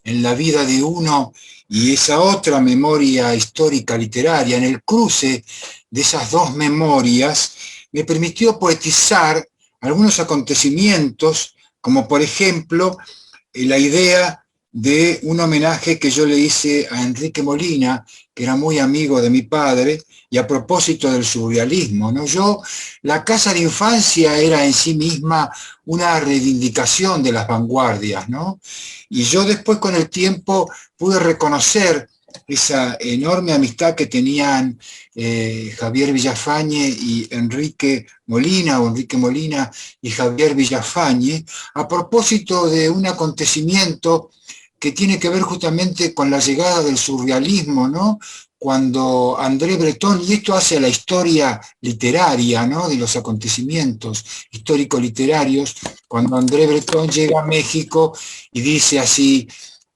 en la vida de uno y esa otra memoria histórica literaria. En el cruce de esas dos memorias me permitió poetizar algunos acontecimientos, como por ejemplo la idea de un homenaje que yo le hice a Enrique Molina, que era muy amigo de mi padre, y a propósito del surrealismo, ¿no? La casa de infancia era en sí misma una reivindicación de las vanguardias, ¿no? Y yo después con el tiempo pude reconocer esa enorme amistad que tenían Javier Villafañe y Enrique Molina, o Enrique Molina y Javier Villafañe, a propósito de un acontecimiento que tiene que ver justamente con la llegada del surrealismo, ¿no? Cuando André Breton, y esto hace a la historia literaria, ¿no? De los acontecimientos histórico-literarios, cuando André Breton llega a México y dice así,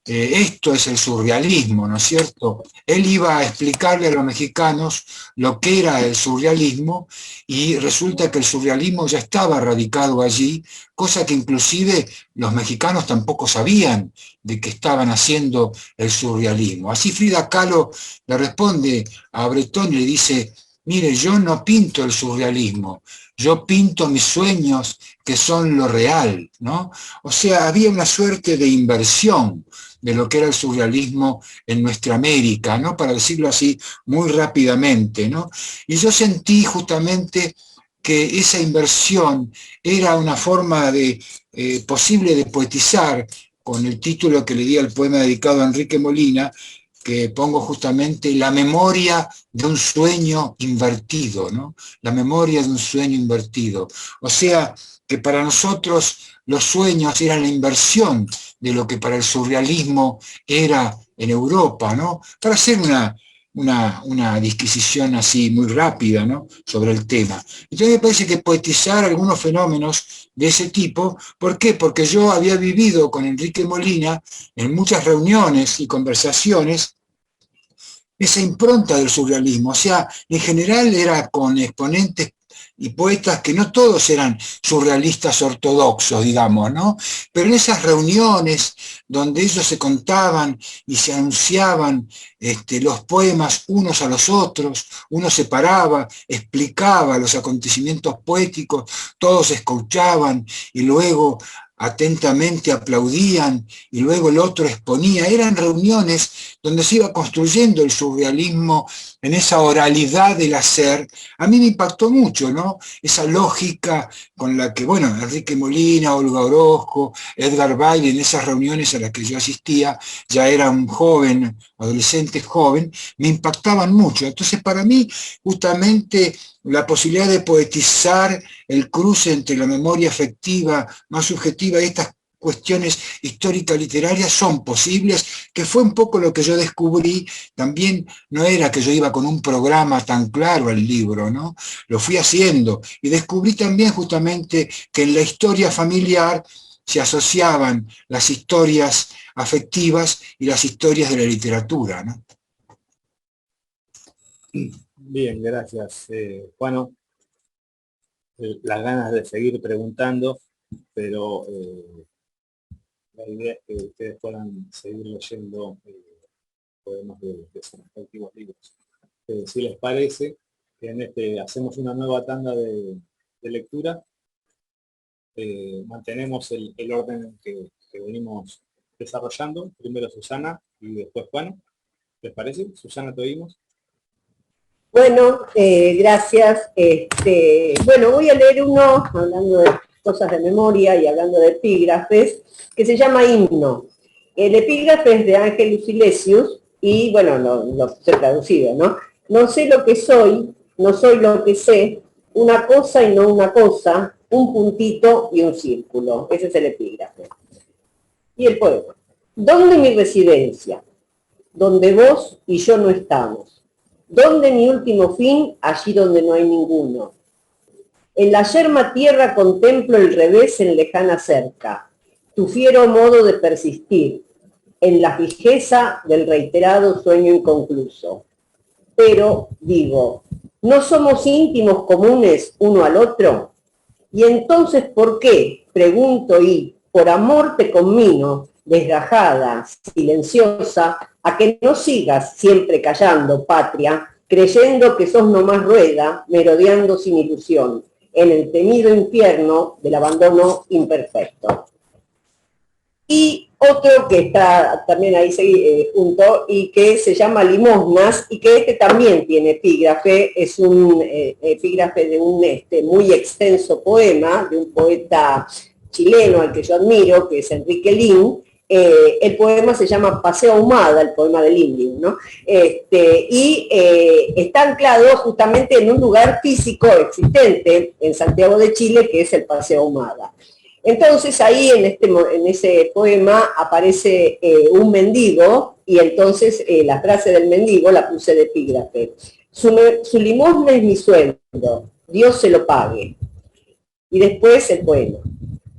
esto es el surrealismo, ¿no es cierto? Él iba a explicarle a los mexicanos lo que era el surrealismo y resulta que el surrealismo ya estaba radicado allí, cosa que inclusive los mexicanos tampoco sabían de que estaban haciendo el surrealismo. Así Frida Kahlo le responde a Breton y le dice, mire, yo no pinto el surrealismo, yo pinto mis sueños que son lo real, ¿no? O sea, había una suerte de inversión de lo que era el surrealismo en nuestra América, ¿no? Para decirlo así muy rápidamente, ¿no? Y yo sentí justamente que esa inversión era una forma posible de poetizar, con el título que le di al poema dedicado a Enrique Molina, que pongo justamente la memoria de un sueño invertido, ¿no? La memoria de un sueño invertido. O sea, que para nosotros los sueños eran la inversión de lo que para el surrealismo era en Europa, ¿no? Para hacer una disquisición así muy rápida, ¿no? Sobre el tema. Entonces me parece que poetizar algunos fenómenos de ese tipo, ¿por qué? Porque yo había vivido con Enrique Molina en muchas reuniones y conversaciones esa impronta del surrealismo, o sea, en general era con exponentes y poetas que no todos eran surrealistas ortodoxos, digamos, ¿no? Pero en esas reuniones donde ellos se contaban y se anunciaban los poemas unos a los otros, uno se paraba, explicaba los acontecimientos poéticos, todos escuchaban y luego atentamente aplaudían y luego el otro exponía. Eran reuniones donde se iba construyendo el surrealismo en esa oralidad del hacer. A mí me impactó mucho, ¿no? Esa lógica con la que, bueno, Enrique Molina, Olga Orozco, Edgar Baile, en esas reuniones a las que yo asistía, ya era un joven, adolescente joven, me impactaban mucho. Entonces, para mí, justamente, la posibilidad de poetizar el cruce entre la memoria afectiva más subjetiva y estas cuestiones históricas literarias son posibles, que fue un poco lo que yo descubrí. También no era que yo iba con un programa tan claro al libro, ¿no? Lo fui haciendo y descubrí también justamente que en la historia familiar se asociaban las historias afectivas y las historias de la literatura, ¿no? Bien, gracias, Juano. Las ganas de seguir preguntando, pero la idea es que ustedes puedan seguir leyendo poemas de sus respectivos libros. Si les parece, hacemos una nueva tanda de lectura, mantenemos el orden que venimos desarrollando, primero Susana y después Juano. ¿Les parece? Susana, te oímos. Bueno, gracias. Bueno, voy a leer uno, hablando de cosas de memoria y hablando de epígrafes, que se llama Himno. El epígrafe es de Ángel Silesius y, bueno, lo he traducido, ¿no? No sé lo que soy, no soy lo que sé, una cosa y no una cosa, un puntito y un círculo. Ese es el epígrafe. Y el poema. ¿Dónde mi residencia? Donde vos y yo no estamos. ¿Dónde mi último fin? Allí donde no hay ninguno. En la yerma tierra contemplo el revés en lejana cerca, tu fiero modo de persistir. en la fijeza del reiterado sueño inconcluso. Pero, digo, ¿no somos íntimos comunes uno al otro? Y entonces, ¿por qué? Pregunto y, por amor te conmino, desgajada, silenciosa, a que no sigas siempre callando, patria, creyendo que sos nomás rueda, merodeando sin ilusión, en el temido infierno del abandono imperfecto. Y otro que está también ahí junto y que se llama Limosnas y que este también tiene epígrafe, es un epígrafe de un muy extenso poema de un poeta chileno al que yo admiro, que es Enrique Lin. El poema se llama Paseo Ahumada, el poema de Lin, ¿no? Y está anclado justamente en un lugar físico existente en Santiago de Chile, que es el Paseo Ahumada. Entonces ahí en ese poema aparece un mendigo y entonces la frase del mendigo la puse de epígrafe. Su limosna es mi sueldo, Dios se lo pague. Y después el poema.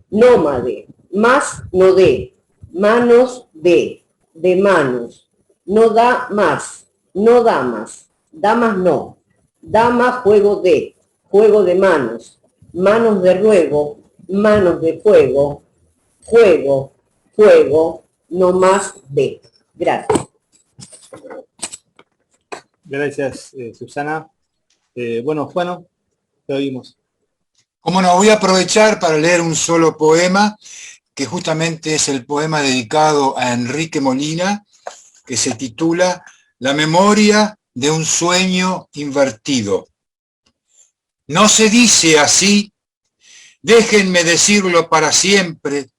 Nómade, más no dé, manos de manos, no da más, no damas, damas no, dama juego de manos, manos de ruego, manos de fuego, fuego, fuego, no más de. Gracias. Gracias, Susana. Bueno, Juano, te oímos. Como no, voy a aprovechar para leer un solo poema, que justamente es el poema dedicado a Enrique Molina, que se titula La memoria de un sueño invertido. No se dice así, déjenme decirlo para siempre,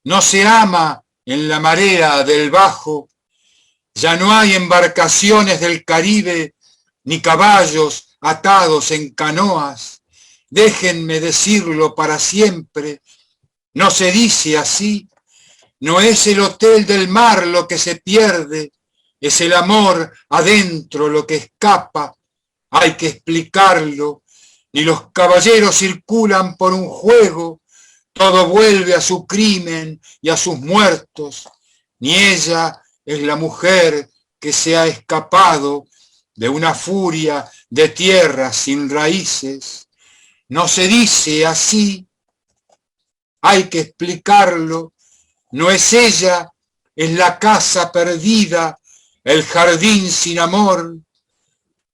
no se ama en la marea del Bajo, ya no hay embarcaciones del Caribe, ni caballos atados en canoas, déjenme decirlo para siempre, no se dice así, no es el hotel del mar lo que se pierde, es el amor adentro lo que escapa, hay que explicarlo, ni los caballeros circulan por un juego, todo vuelve a su crimen y a sus muertos, ni ella es la mujer que se ha escapado de una furia de tierra sin raíces. No se dice así, hay que explicarlo, no es ella, es la casa perdida, el jardín sin amor,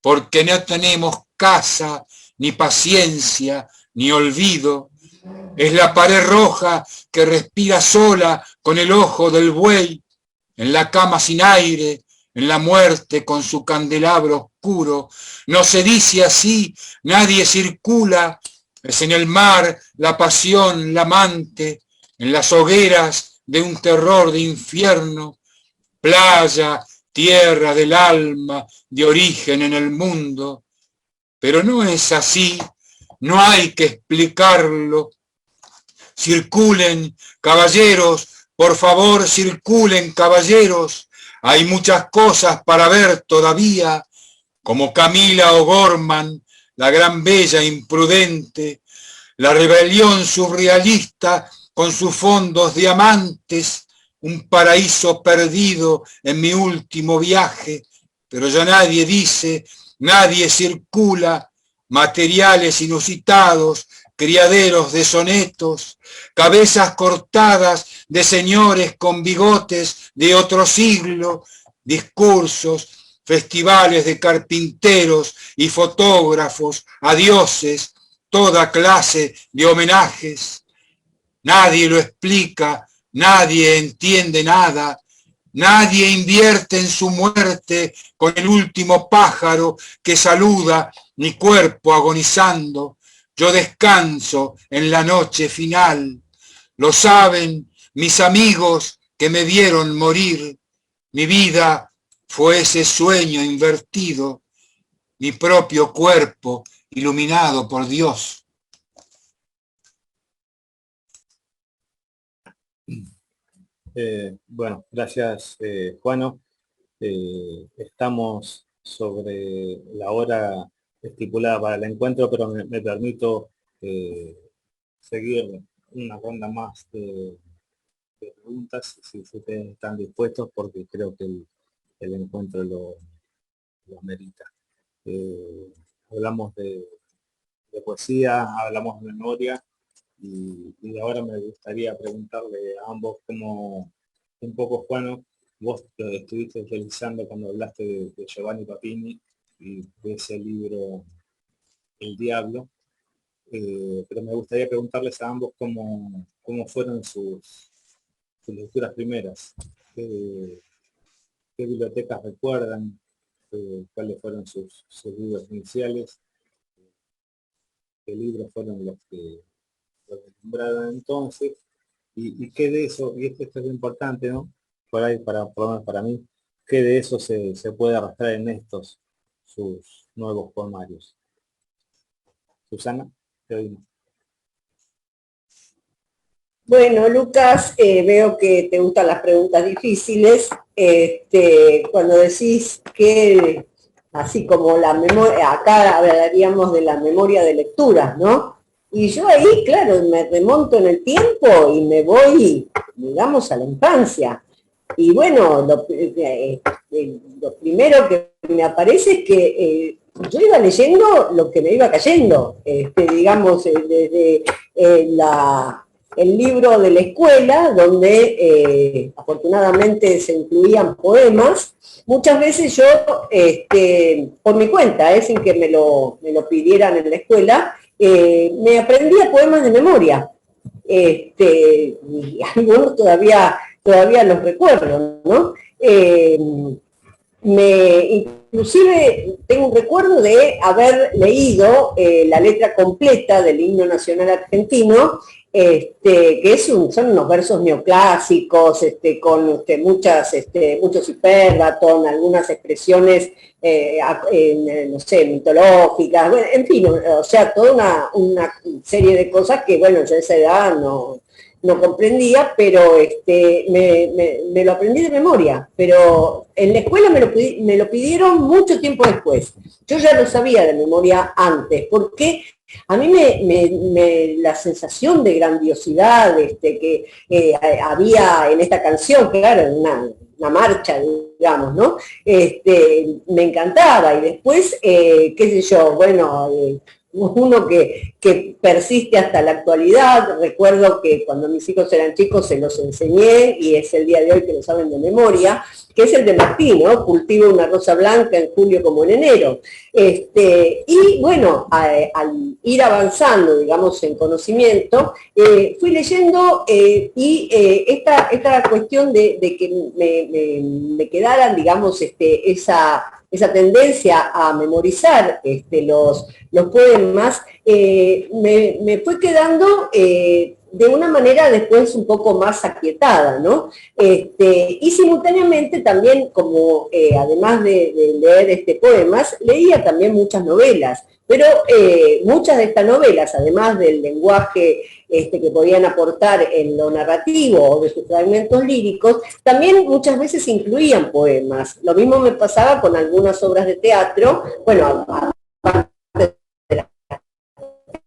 porque no tenemos casa, ni paciencia, ni olvido. Es la pared roja que respira sola con el ojo del buey, en la cama sin aire, en la muerte con su candelabro oscuro. No se dice así, nadie circula, es en el mar la pasión, la amante, en las hogueras de un terror de infierno, playa, tierra del alma, de origen en el mundo. Pero no es así, no hay que explicarlo. Circulen, caballeros, por favor, circulen, caballeros. Hay muchas cosas para ver todavía, como Camila O'Gorman, la gran bella imprudente, la rebelión surrealista con sus fondos diamantes, un paraíso perdido en mi último viaje, pero ya nadie dice, nadie circula, materiales inusitados, criaderos de sonetos, cabezas cortadas de señores con bigotes de otro siglo, discursos, festivales de carpinteros y fotógrafos, a dioses, toda clase de homenajes. Nadie lo explica, nadie entiende nada, nadie invierte en su muerte con el último pájaro que saluda mi cuerpo agonizando. Yo descanso en la noche final. Lo saben mis amigos que me vieron morir. Mi vida fue ese sueño invertido, mi propio cuerpo iluminado por Dios. Bueno, gracias, Juano. Estamos sobre la hora estipulada para el encuentro, pero me permito seguir una ronda más preguntas, si ustedes están dispuestos, porque creo que el encuentro lo amerita. Hablamos de poesía, hablamos de memoria, y ahora me gustaría preguntarle a ambos cómo, un poco, Juan, vos te estuviste utilizando cuando hablaste de Giovanni Papini y de ese libro El Diablo, pero me gustaría preguntarles a ambos cómo fueron sus lecturas primeras, qué bibliotecas recuerdan, cuáles fueron sus libros iniciales, qué libros fueron los que nombraron entonces, y qué de eso, y esto es lo importante, ¿no? Por ahí, por lo menos para mí, qué de eso se puede arrastrar en estos, sus nuevos poemarios. Susana, te oímos. Bueno, Lucas, veo que te gustan las preguntas difíciles. Cuando decís que, así como la memoria, acá hablaríamos de la memoria de lecturas, ¿no? Y yo ahí, claro, me remonto en el tiempo y me voy, digamos, a la infancia. Y bueno, lo primero que me aparece es que yo iba leyendo lo que me iba cayendo, digamos, desde el libro de la escuela, donde afortunadamente se incluían poemas. Muchas veces yo, por mi cuenta, sin que me lo pidieran en la escuela, me aprendía poemas de memoria. Y algunos todavía los recuerdo, ¿no? Inclusive tengo un recuerdo de haber leído la letra completa del himno nacional argentino, que son unos versos neoclásicos, con muchos hipérbaton, algunas expresiones, no sé, mitológicas, bueno, en fin, o sea, toda una serie de cosas que, bueno, yo a esa edad no comprendía, pero me lo aprendí de memoria, pero en la escuela me lo pidieron mucho tiempo después. Yo ya lo sabía de memoria antes, porque a mí la sensación de grandiosidad que había en esta canción, que era una marcha, digamos, ¿no? Me encantaba, y después, qué sé yo, bueno, uno que persiste hasta la actualidad. Recuerdo que cuando mis hijos eran chicos se los enseñé, y es el día de hoy que lo saben de memoria, que es el de Martín, ¿no? Cultivo una rosa blanca en julio como en enero. Y bueno, al ir avanzando, digamos, en conocimiento, fui leyendo, y esta cuestión de que me quedaran, digamos, esa tendencia a memorizar los poemas, me fue quedando de una manera después un poco más aquietada, ¿no? Y simultáneamente también, como además de leer poemas, leía también muchas novelas, pero muchas de estas novelas, además del lenguaje que podían aportar en lo narrativo o de sus fragmentos líricos, también muchas veces incluían poemas. Lo mismo me pasaba con algunas obras de teatro, bueno, aparte de la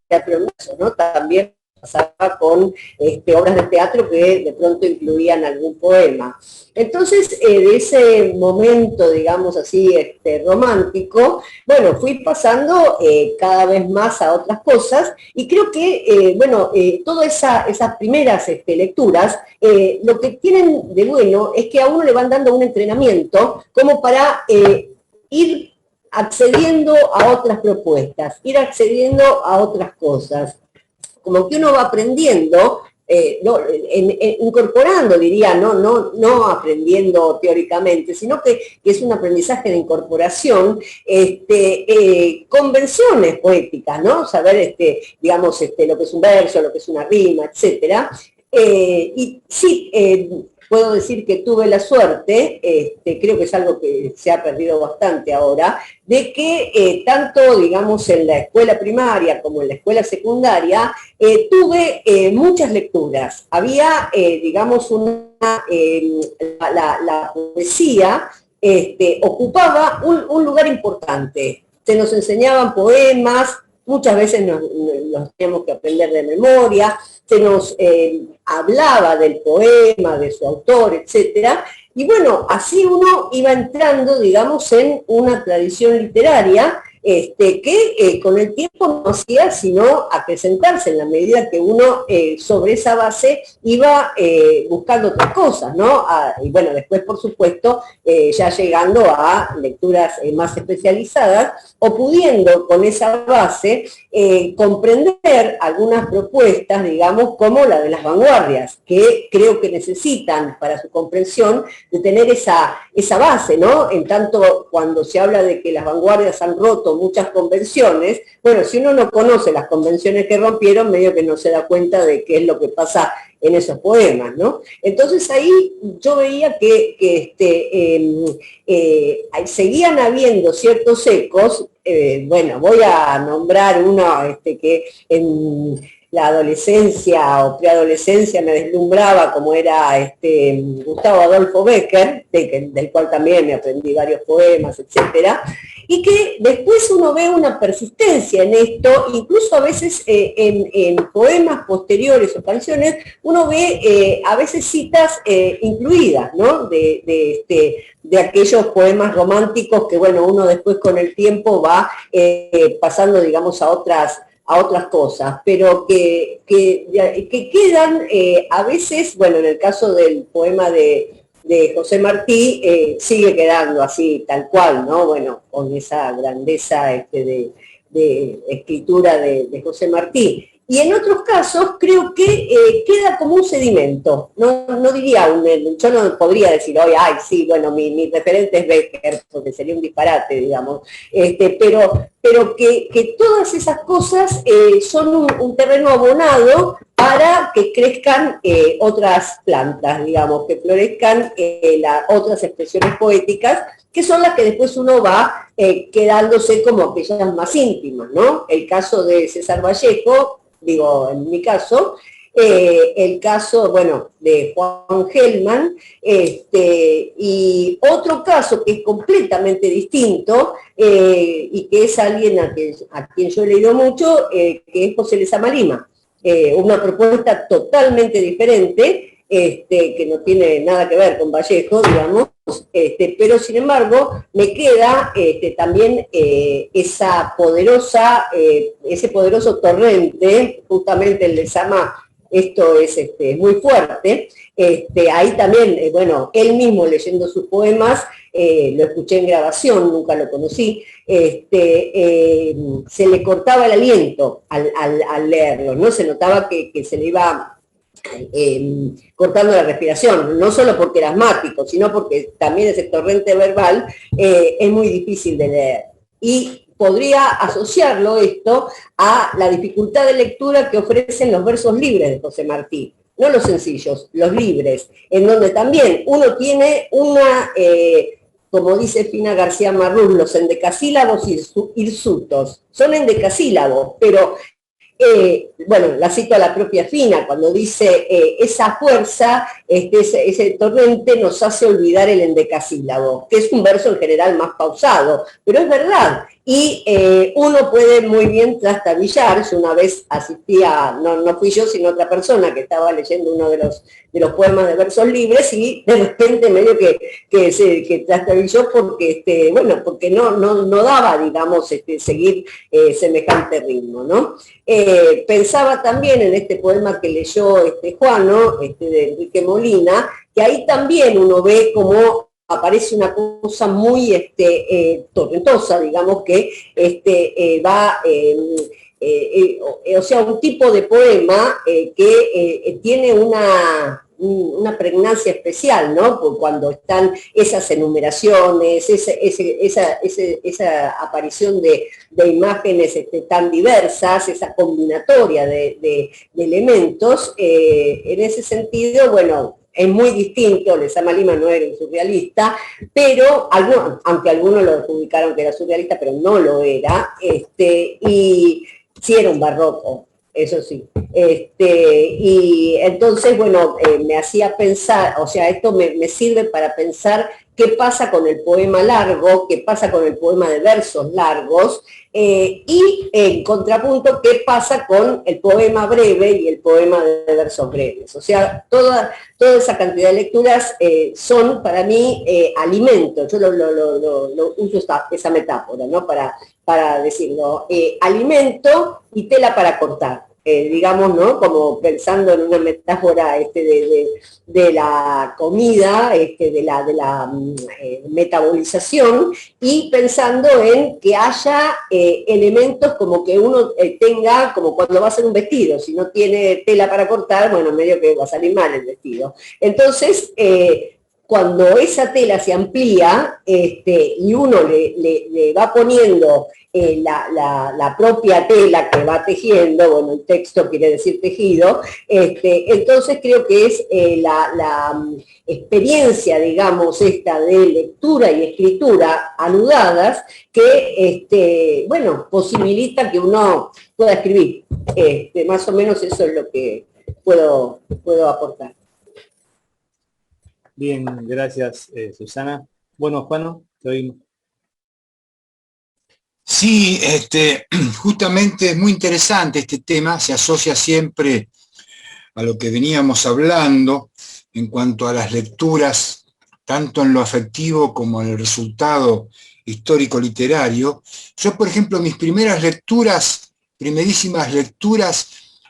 teatro, ¿no? También pasaba con obras de teatro que de pronto incluían algún poema. Entonces, de ese momento, digamos así, romántico, bueno, fui pasando cada vez más a otras cosas, y creo que, todas esas primeras lecturas, lo que tienen de bueno es que a uno le van dando un entrenamiento como para ir accediendo a otras propuestas, ir accediendo a otras cosas. Como que uno va aprendiendo, incorporando, diría, no aprendiendo teóricamente, sino que es un aprendizaje de incorporación, convenciones poéticas, ¿no? Saber, digamos, lo que es un verso, lo que es una rima, etcétera. Y sí, puedo decir que tuve la suerte, creo que es algo que se ha perdido bastante ahora, de que tanto, digamos, en la escuela primaria como en la escuela secundaria, tuve muchas lecturas. Había, digamos, la poesía ocupaba un lugar importante. Se nos enseñaban poemas, muchas veces los teníamos que aprender de memoria, se nos hablaba del poema, de su autor, etcétera, y bueno, así uno iba entrando, digamos, en una tradición literaria que con el tiempo no hacía sino acrecentarse en la medida que uno sobre esa base iba buscando otras cosas, ¿no? Y bueno, después, por supuesto, ya llegando a lecturas más especializadas o pudiendo con esa base comprender algunas propuestas, digamos, como la de las vanguardias, que creo que necesitan para su comprensión de tener esa base, ¿no? En tanto, cuando se habla de que las vanguardias han roto muchas convenciones, bueno, si uno no conoce las convenciones que rompieron, medio que no se da cuenta de qué es lo que pasa en esos poemas, ¿no? Entonces ahí yo veía que seguían habiendo ciertos ecos, bueno, voy a nombrar uno que en la adolescencia o preadolescencia me deslumbraba, como era Gustavo Adolfo Bécquer, del cual también me aprendí varios poemas, etcétera, y que después uno ve una persistencia en esto, incluso a veces en poemas posteriores o canciones, uno ve a veces citas incluidas, ¿no? De aquellos poemas románticos que, bueno, uno después con el tiempo va pasando, digamos, a otras cosas, pero que quedan a veces, bueno, en el caso del poema de José Martí, sigue quedando así, tal cual, ¿no? Bueno, con esa grandeza de escritura de José Martí. Y en otros casos creo que queda como un sedimento, no diría yo no podría decir hoy, ay, sí, bueno, mi referente es Bécquer, porque sería un disparate, digamos, pero que todas esas cosas son un terreno abonado para que crezcan otras plantas, digamos, que florezcan otras expresiones poéticas, que son las que después uno va quedándose como aquellas más íntimas, ¿no? El caso de César Vallejo, digo, en mi caso, el caso, bueno, de Juan Gelman, y otro caso que es completamente distinto, y que es alguien a quien yo he leído mucho, que es José Lezama Lima. Una propuesta totalmente diferente, que no tiene nada que ver con Vallejo, digamos, pero sin embargo me queda también ese poderoso torrente, justamente el Lezama, esto es muy fuerte, ahí también, bueno, él mismo leyendo sus poemas, lo escuché en grabación, nunca lo conocí, se le cortaba el aliento al leerlo, ¿no? Se notaba que se le iba cortando la respiración, no solo porque era asmático, sino porque también ese torrente verbal es muy difícil de leer. Y podría asociarlo esto a la dificultad de lectura que ofrecen los versos libres de José Martí, no los sencillos, los libres, en donde también uno tiene como dice Fina García Marrús, los endecasílabos hirsutos, son endecasílabos, pero bueno, la cito a la propia Fina, cuando dice esa fuerza, ese torrente nos hace olvidar el endecasílabo, que es un verso en general más pausado, pero es verdad, y uno puede muy bien trastabillar. Yo una vez asistía, no fui yo, sino otra persona que estaba leyendo uno de los poemas de versos libres, y de repente medio que trastabilló porque, bueno, porque no daba, digamos, seguir semejante ritmo, ¿no? Pensaba también en este poema que leyó Juan, ¿no? De Enrique Molina, que ahí también uno ve cómo aparece una cosa muy torrentosa, digamos, que va, o sea, un tipo de poema que tiene una pregnancia especial, ¿no? Cuando están esas enumeraciones, esa aparición de imágenes tan diversas, esa combinatoria de elementos, en ese sentido, bueno, es muy distinto. Lezama Lima no era un surrealista, pero aunque algunos lo adjudicaron que era surrealista, pero no lo era, y sí era un barroco, eso sí. Y entonces, bueno, me hacía pensar, o sea, esto me sirve para pensar qué pasa con el poema largo, qué pasa con el poema de versos largos, Y en contrapunto, ¿qué pasa con el poema breve y el poema de versos breves? O sea, toda esa cantidad de lecturas son para mí alimento. Yo lo uso esa metáfora, ¿no? Para decirlo, alimento y tela para cortar. Digamos, ¿no? Como pensando en una metáfora de la comida, de la metabolización, y pensando en que haya elementos como que uno tenga, como cuando va a hacer un vestido, si no tiene tela para cortar, bueno, medio que va a salir mal el vestido. Entonces, cuando esa tela se amplía y uno le va poniendo la propia tela que va tejiendo, bueno, el texto quiere decir tejido, entonces creo que es la experiencia, digamos, esta de lectura y escritura anudadas que, bueno, posibilita que uno pueda escribir. Más o menos eso es lo que puedo aportar. Bien, gracias, Susana. Bueno, Juan, te oímos. Sí, justamente es muy interesante este tema, se asocia siempre a lo que veníamos hablando en cuanto a las lecturas, tanto en lo afectivo como en el resultado histórico-literario. Yo, por ejemplo, mis primerísimas lecturas,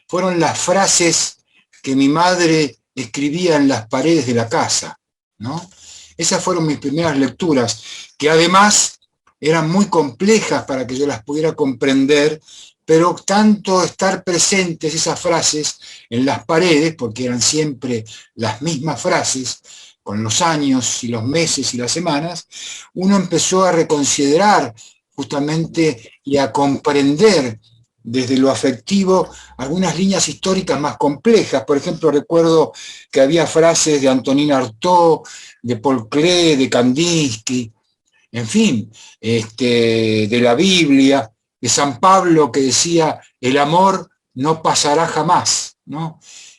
fueron las frases que mi madre escribía en las paredes de la casa, ¿no? Esas fueron mis primeras lecturas, que además eran muy complejas para que yo las pudiera comprender, pero tanto estar presentes esas frases en las paredes, porque eran siempre las mismas frases, con los años y los meses y las semanas, uno empezó a reconsiderar justamente y a comprender desde lo afectivo algunas líneas históricas más complejas. Por ejemplo, recuerdo que había frases de Antonin Artaud, de Paul Klee, de Kandinsky, en fin, de la Biblia, de San Pablo, que decía, el amor no pasará jamás, ¿no?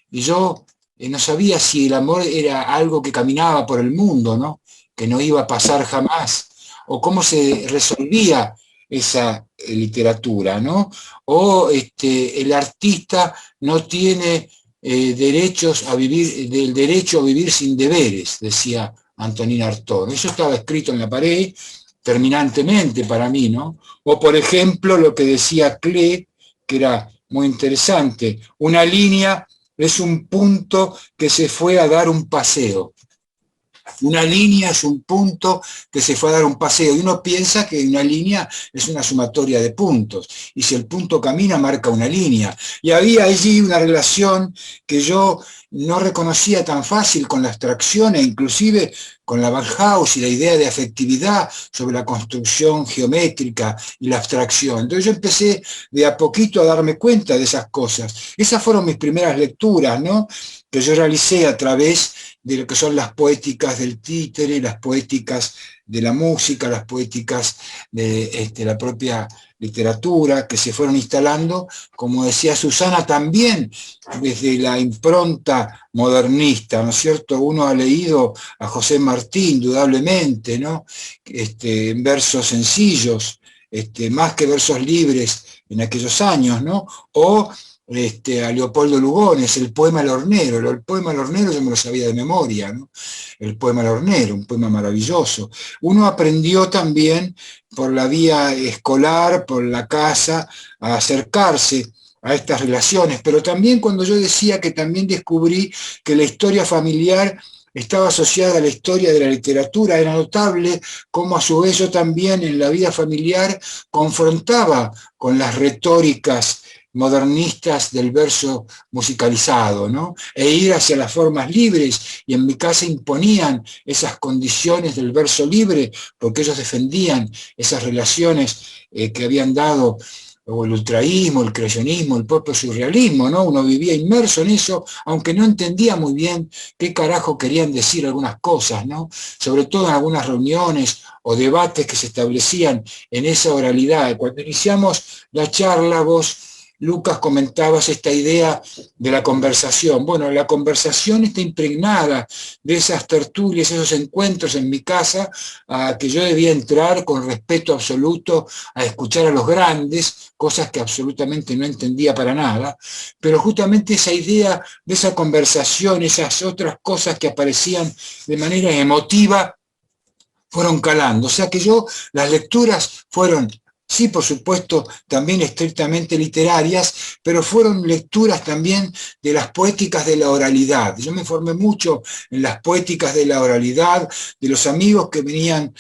Y yo no sabía si el amor era algo que caminaba por el mundo, ¿no? Que no iba a pasar jamás, o cómo se resolvía esa literatura, ¿no? O el artista no tiene derechos a vivir, del derecho a vivir sin deberes, decía Antonin Artaud. Eso estaba escrito en la pared terminantemente para mí, ¿no? O por ejemplo lo que decía Klee, que era muy interesante, una línea es un punto que se fue a dar un paseo. Una línea es un punto que se fue a dar un paseo y uno piensa que una línea es una sumatoria de puntos y si el punto camina marca una línea. Y había allí una relación que yo no reconocía tan fácil con la abstracción e inclusive con la Bauhaus y la idea de afectividad sobre la construcción geométrica y la abstracción. Entonces yo empecé de a poquito a darme cuenta de esas cosas. Esas fueron mis primeras lecturas, ¿no? Que yo realicé a través de lo que son las poéticas del títere, las poéticas de la música, las poéticas de la propia literatura, que se fueron instalando, como decía Susana, también desde la impronta modernista, ¿no es cierto? Uno ha leído a José Martí, indudablemente, ¿no? En versos sencillos, más que versos libres en aquellos años, ¿no? O a Leopoldo Lugones, el poema El Hornero. El poema El Hornero yo me lo sabía de memoria, ¿no? El poema El Hornero, un poema maravilloso. Uno aprendió también por la vía escolar, por la casa, a acercarse a estas relaciones, pero también cuando yo decía que también descubrí que la historia familiar estaba asociada a la historia de la literatura, era notable cómo a su vez yo también en la vida familiar confrontaba con las retóricas modernistas del verso musicalizado, ¿no? E ir hacia las formas libres, y en mi casa imponían esas condiciones del verso libre, porque ellos defendían esas relaciones que habían dado o el ultraísmo, el creacionismo, el propio surrealismo, ¿no? Uno vivía inmerso en eso, aunque no entendía muy bien qué carajo querían decir algunas cosas, ¿no? Sobre todo en algunas reuniones o debates que se establecían en esa oralidad. Cuando iniciamos la charla, vos Lucas, comentabas esta idea de la conversación. Bueno, la conversación está impregnada de esas tertulias, esos encuentros en mi casa, a que yo debía entrar con respeto absoluto a escuchar a los grandes, cosas que absolutamente no entendía para nada, pero justamente esa idea de esa conversación, esas otras cosas que aparecían de manera emotiva, fueron calando. O sea que las lecturas fueron, sí, por supuesto, también estrictamente literarias, pero fueron lecturas también de las poéticas de la oralidad. Yo me formé mucho en las poéticas de la oralidad, de los amigos que venían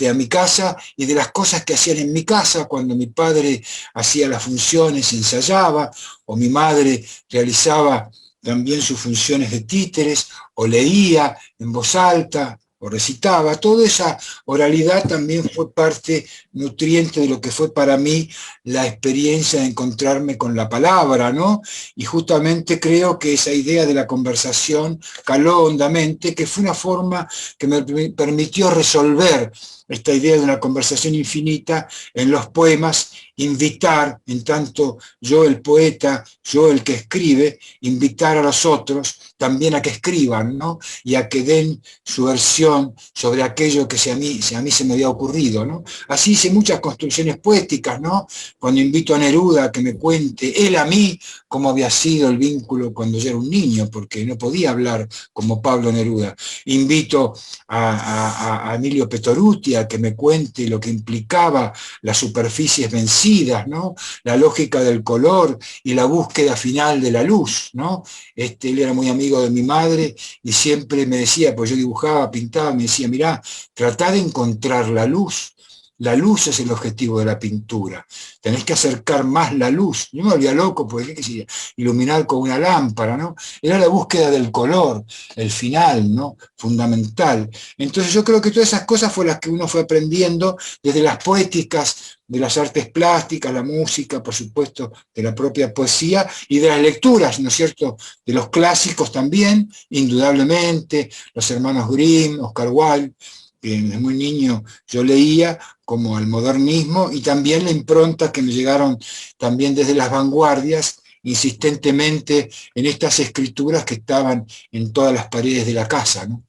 a mi casa y de las cosas que hacían en mi casa, cuando mi padre hacía las funciones, ensayaba, o mi madre realizaba también sus funciones de títeres, o leía en voz alta, o recitaba. Toda esa oralidad también fue parte nutriente de lo que fue para mí la experiencia de encontrarme con la palabra, ¿no? Y justamente creo que esa idea de la conversación caló hondamente, que fue una forma que me permitió resolver esta idea de una conversación infinita en los poemas, invitar, en tanto yo el poeta, yo el que escribe, invitar a los otros también a que escriban, ¿no? Y a que den su versión sobre aquello que a mí se me había ocurrido, ¿no? Así hice muchas construcciones poéticas, ¿no? Cuando invito a Neruda a que me cuente, él a mí, cómo había sido el vínculo cuando yo era un niño, porque no podía hablar como Pablo Neruda. Invito a Emilio Petoruti a que me cuente lo que implicaba las superficies vencidas, ¿no? La lógica del color y la búsqueda final de la luz, ¿no? Él era muy amigo de mi madre y siempre me decía, pues yo dibujaba, pintaba, me decía, mirá, tratá de encontrar la luz. La luz es el objetivo de la pintura. Tenés que acercar más la luz. Yo me volvía loco porque qué quería iluminar con una lámpara, ¿no? Era la búsqueda del color, el final, ¿no? Fundamental. Entonces yo creo que todas esas cosas fueron las que uno fue aprendiendo desde las poéticas, de las artes plásticas, la música, por supuesto, de la propia poesía y de las lecturas, ¿no es cierto?, de los clásicos también, indudablemente, los hermanos Grimm, Oscar Wilde, que desde muy niño yo leía, como al modernismo, y también la impronta que me llegaron también desde las vanguardias, insistentemente en estas escrituras que estaban en todas las paredes de la casa, ¿no?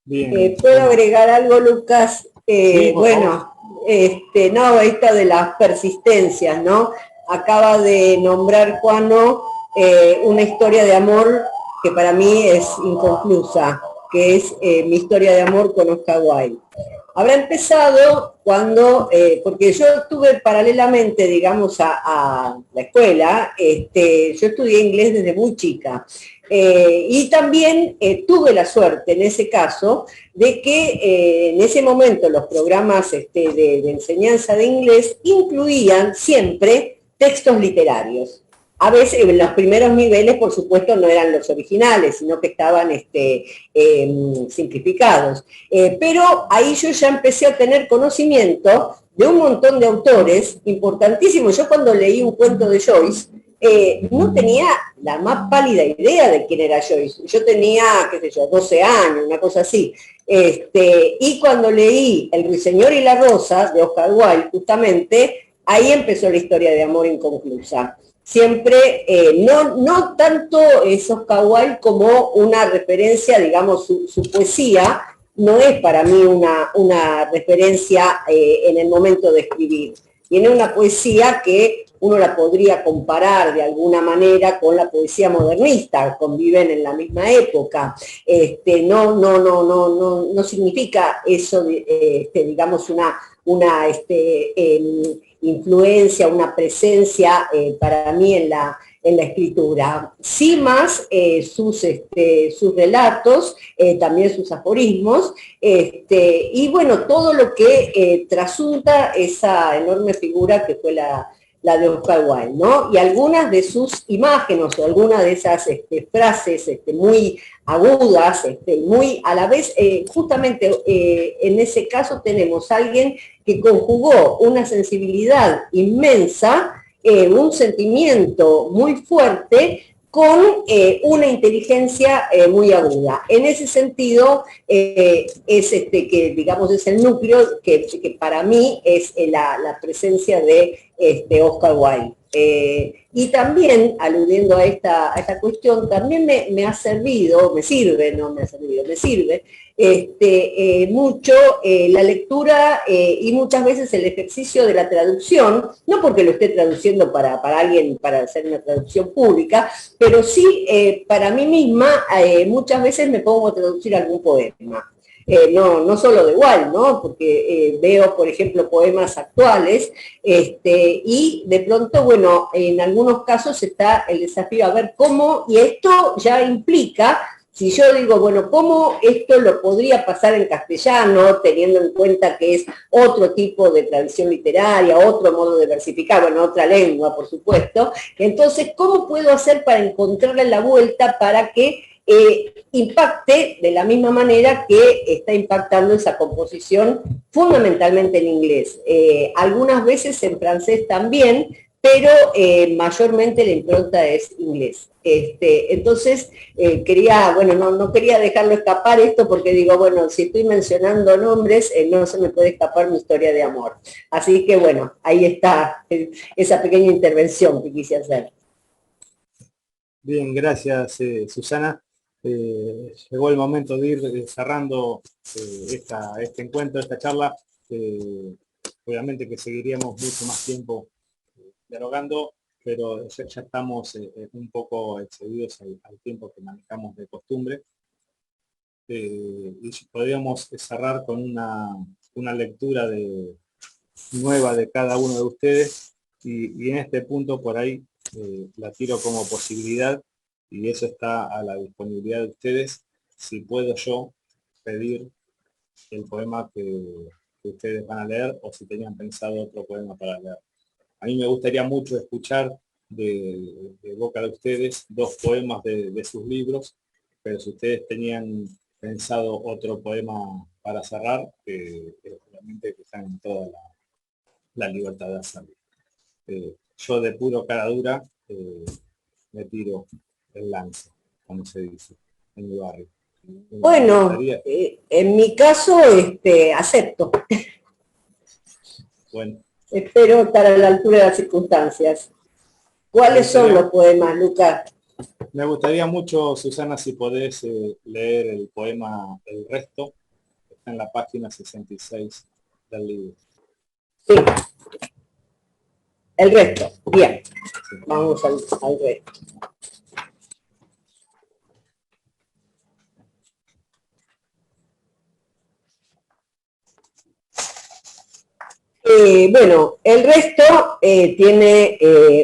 Bien. ¿Puedo agregar algo, Lucas? Sí, bueno, no, esto de las persistencias, ¿no? Acaba de nombrar Juano una historia de amor que para mí es inconclusa, que es mi historia de amor con Oscar Wilde. Habrá empezado cuando, porque yo estuve paralelamente, digamos, a la escuela, yo estudié inglés desde muy chica. Y también tuve la suerte, en ese caso, de que en ese momento los programas de enseñanza de inglés incluían siempre textos literarios. A veces, en los primeros niveles, por supuesto, no eran los originales, sino que estaban simplificados. Pero ahí yo ya empecé a tener conocimiento de un montón de autores importantísimos. Yo cuando leí un cuento de Joyce, no tenía la más pálida idea de quién era Joyce. Yo tenía, qué sé yo, 12 años, una cosa así. Y cuando leí El ruiseñor y la rosa, de Oscar Wilde, justamente, ahí empezó la historia de amor inconclusa. Siempre, no tanto es Oscar Wilde como una referencia, digamos, su poesía no es para mí una referencia en el momento de escribir. Tiene una poesía que uno la podría comparar de alguna manera con la poesía modernista, conviven en la misma época. No significa eso, digamos, una influencia, una presencia para mí en la escritura. Sí más sus relatos, también sus aforismos, y bueno, todo lo que trasunta esa enorme figura que fue la de Oscar Wilde, ¿no? Y algunas de sus imágenes o algunas de esas frases muy agudas, muy a la vez, justamente en ese caso tenemos a alguien que conjugó una sensibilidad inmensa, un sentimiento muy fuerte con una inteligencia muy aguda. En ese sentido, que digamos es el núcleo que para mí es la presencia de Oscar Wilde. Y también, aludiendo a esta cuestión, también me ha servido, me sirve mucho la lectura y muchas veces el ejercicio de la traducción, no porque lo esté traduciendo para alguien, para hacer una traducción pública, pero sí para mí misma muchas veces me pongo a traducir algún poema. No solo de Wilde, ¿no? Porque veo, por ejemplo, poemas actuales y de pronto, bueno, en algunos casos está el desafío a ver cómo, y esto ya implica, si yo digo, bueno, ¿cómo esto lo podría pasar en castellano, teniendo en cuenta que es otro tipo de tradición literaria, otro modo de versificar, bueno, otra lengua, por supuesto? Entonces, ¿cómo puedo hacer para encontrarle la vuelta para que impacte de la misma manera que está impactando esa composición fundamentalmente en inglés? Algunas veces en francés también, pero mayormente la impronta es inglés. Entonces, quería, bueno, no quería dejarlo escapar esto porque digo, bueno, si estoy mencionando nombres, no se me puede escapar mi historia de amor. Así que, bueno, ahí está esa pequeña intervención que quise hacer. Bien, gracias, Susana. Llegó el momento de ir cerrando este encuentro, esta charla. Obviamente que seguiríamos mucho más tiempo dialogando, pero ya estamos un poco excedidos al tiempo que manejamos de costumbre. Y podríamos cerrar con una lectura nueva de cada uno de ustedes, y en este punto por ahí la tiro como posibilidad, y eso está a la disponibilidad de ustedes, si puedo yo pedir el poema que ustedes van a leer, o si tenían pensado otro poema para leer. A mí me gustaría mucho escuchar de boca de ustedes 2 poemas de sus libros, pero si ustedes tenían pensado otro poema para cerrar, obviamente que están en toda la libertad de hacerlo. Yo de puro cara dura me tiro el lance, como se dice, en mi barrio. Bueno, en mi caso acepto. Bueno. Espero estar a la altura de las circunstancias. ¿Cuáles son los poemas, Lucas? Me gustaría mucho, Susana, si podés leer el poema El Resto, que está en la página 66 del libro. Sí. El resto. Bien. Sí. Vamos al resto. Bueno, el resto tiene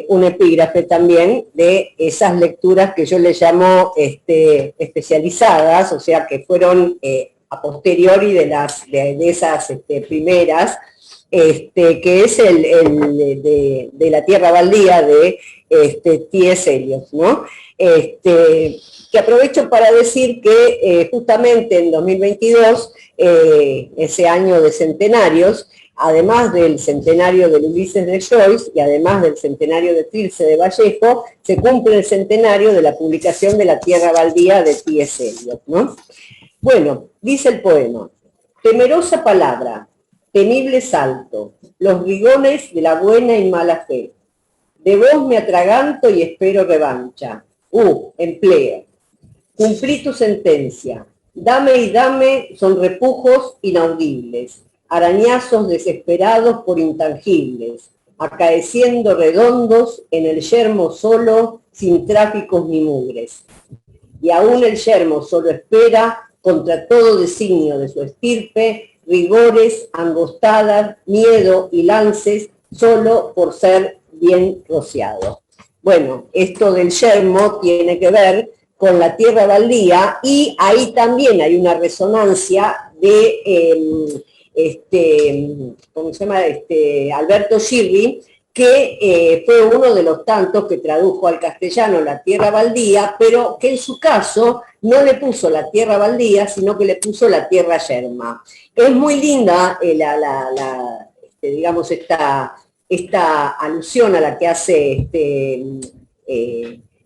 un epígrafe también de esas lecturas que yo le llamo especializadas, o sea, que fueron a posteriori de esas primeras, que es de La Tierra Baldía de T.S. Eliot, ¿no? Que aprovecho para decir que justamente en 2022, ese año de centenarios, además del centenario del Ulises de Joyce y además del centenario de Tirse de Vallejo, se cumple el centenario de la publicación de La Tierra Baldía de T.S. Eliot, ¿no? Bueno, dice el poema: temerosa palabra, temible salto, los rigones de la buena y mala fe. De vos me atraganto y espero revancha. Empleo. Cumplí tu sentencia. Dame y dame son repujos inaudibles, arañazos desesperados por intangibles, acaeciendo redondos en el yermo solo, sin tráficos ni mugres. Y aún el yermo solo espera, contra todo designio de su estirpe, rigores, angostadas, miedo y lances, solo por ser bien rociado. Bueno, esto del yermo tiene que ver con La Tierra Baldía, y ahí también hay una resonancia de ¿cómo se llama? Alberto Girri, que fue uno de los tantos que tradujo al castellano La Tierra Baldía, pero que en su caso no le puso La Tierra Baldía, sino que le puso La Tierra Yerma. Es muy linda digamos, esta alusión a la que hace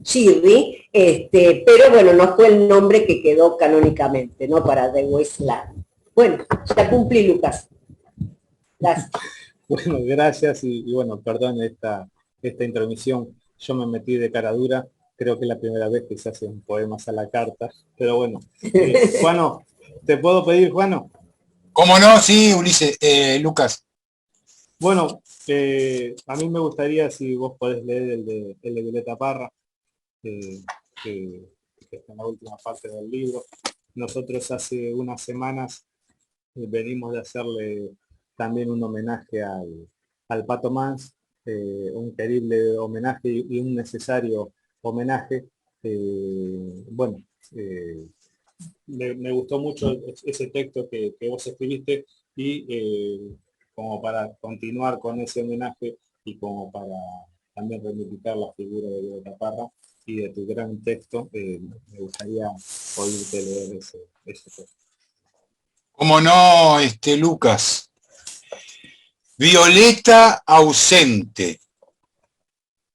Shirley, pero bueno, no fue el nombre que quedó canónicamente, ¿no? Para The Wasteland. Bueno, ya cumplí, Lucas. Gracias. Bueno, gracias y bueno, perdón esta intromisión. Yo me metí de cara dura, creo que es la primera vez que se hacen poemas a la carta, pero bueno. Juano, ¿te puedo pedir, Juano? ¿Cómo no? Sí, Ulises, Lucas. Bueno, a mí me gustaría si vos podés leer el de Violeta Parra, eh, que, que está en la última parte del libro. Nosotros hace unas semanas venimos de hacerle también un homenaje al Pato Mans, un querible homenaje y un necesario homenaje. Bueno, eh, me gustó mucho ese texto que vos escribiste y como para continuar con ese homenaje y como para también reivindicar la figura de Violeta Parra y de tu gran texto, me gustaría oírte leer ese texto. ¿Cómo no, Lucas? Violeta ausente.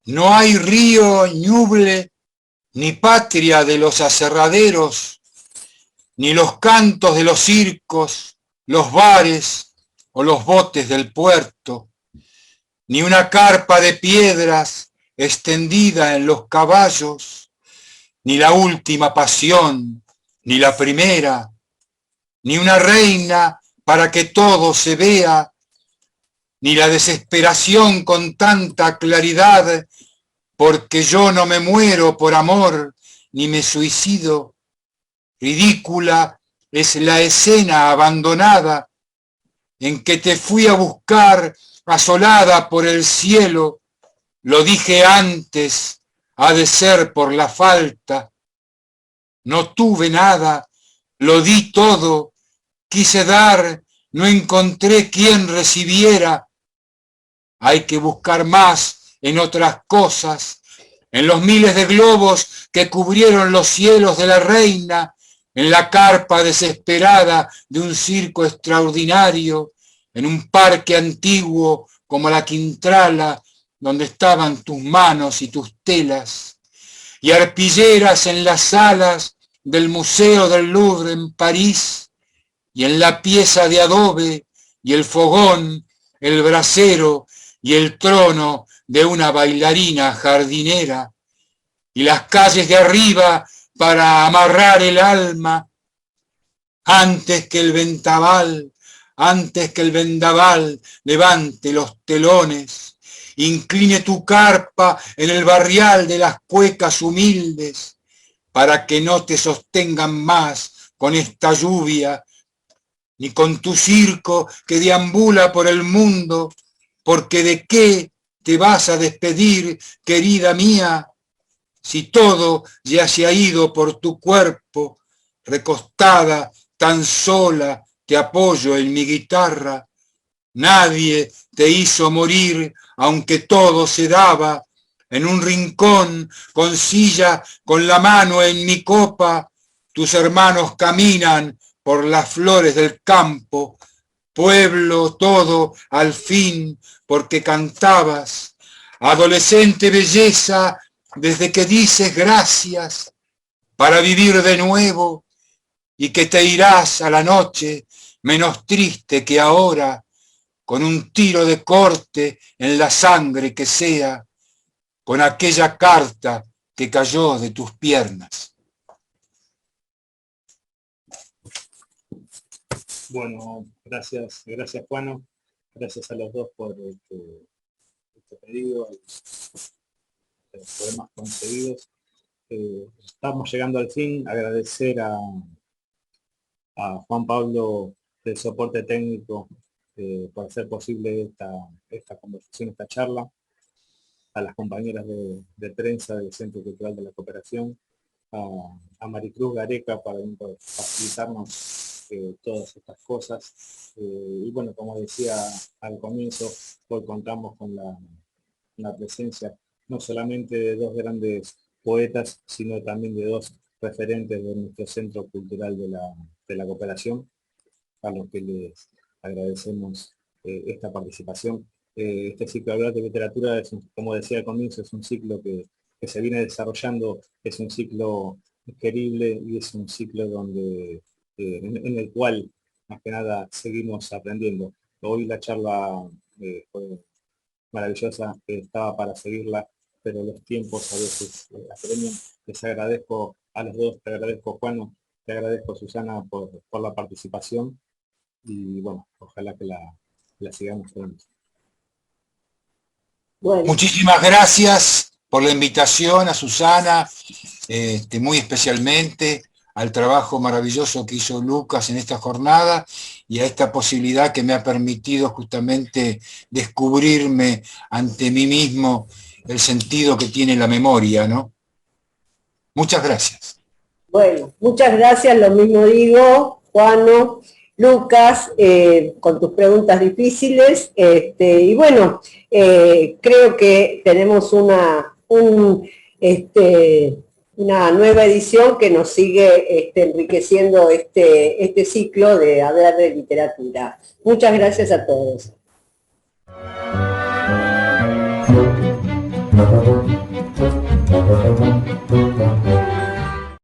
No hay río ñuble, ni patria de los aserraderos, ni los cantos de los circos, los bares o los botes del puerto, ni una carpa de piedras extendida en los caballos, ni la última pasión, ni la primera, ni una reina para que todo se vea, ni la desesperación con tanta claridad, porque yo no me muero por amor, ni me suicido. Ridícula es la escena abandonada en que te fui a buscar asolada por el cielo. Lo dije antes, ha de ser por la falta. No tuve nada, lo di todo, quise dar, no encontré quien recibiera. Hay que buscar más en otras cosas, en los miles de globos que cubrieron los cielos de la reina, en la carpa desesperada de un circo extraordinario, en un parque antiguo como la Quintrala, donde estaban tus manos y tus telas, y arpilleras en las salas del Museo del Louvre en París, y en la pieza de adobe y el fogón, el brasero y el trono de una bailarina jardinera, y las calles de arriba para amarrar el alma, antes que el vendaval levante los telones, incline tu carpa en el barrial de las cuecas humildes, para que no te sostengan más con esta lluvia, ni con tu circo que deambula por el mundo, porque de qué te vas a despedir, querida mía, si todo ya se ha ido por tu cuerpo, recostada, tan sola, te apoyo en mi guitarra. Nadie te hizo morir, aunque todo se daba, en un rincón, con silla, con la mano en mi copa, tus hermanos caminan por las flores del campo, pueblo todo al fin, porque cantabas, adolescente belleza, desde que dices gracias, para vivir de nuevo, y que te irás a la noche, menos triste que ahora, con un tiro de corte en la sangre que sea, con aquella carta que cayó de tus piernas. Bueno, gracias Juano, gracias a los dos por este pedido, los poemas concedidos. Estamos llegando al fin, agradecer a Juan Pablo del soporte técnico por hacer posible esta conversación, esta charla, a las compañeras de prensa del Centro Cultural de la Cooperación, a Maricruz Gareca por facilitarnos todas estas cosas. Y bueno, como decía al comienzo, hoy contamos con la presencia no solamente de dos grandes poetas, sino también de dos referentes de nuestro Centro Cultural de la Cooperación, a los que les agradecemos esta participación. Este ciclo Hablar de Literatura, como decía al comienzo, es un ciclo que que se viene desarrollando es un ciclo querible y es un ciclo donde, en el cual, más que nada, seguimos aprendiendo. Hoy la charla fue maravillosa, estaba para seguirla, pero los tiempos a veces apremian. Les agradezco a los dos, te agradezco Juan, te agradezco Susana por la participación y bueno, ojalá que la sigamos pronto. Bueno, Muchísimas gracias por la invitación a Susana, muy especialmente al trabajo maravilloso que hizo Lucas en esta jornada y a esta posibilidad que me ha permitido justamente descubrirme ante mí mismo el sentido que tiene la memoria, ¿no? Muchas gracias. bueno, muchas gracias, lo mismo digo, Juano, Lucas, con tus preguntas difíciles, y bueno, creo que tenemos una nueva edición que nos sigue enriqueciendo este ciclo de hablar de literatura. Muchas gracias a todos.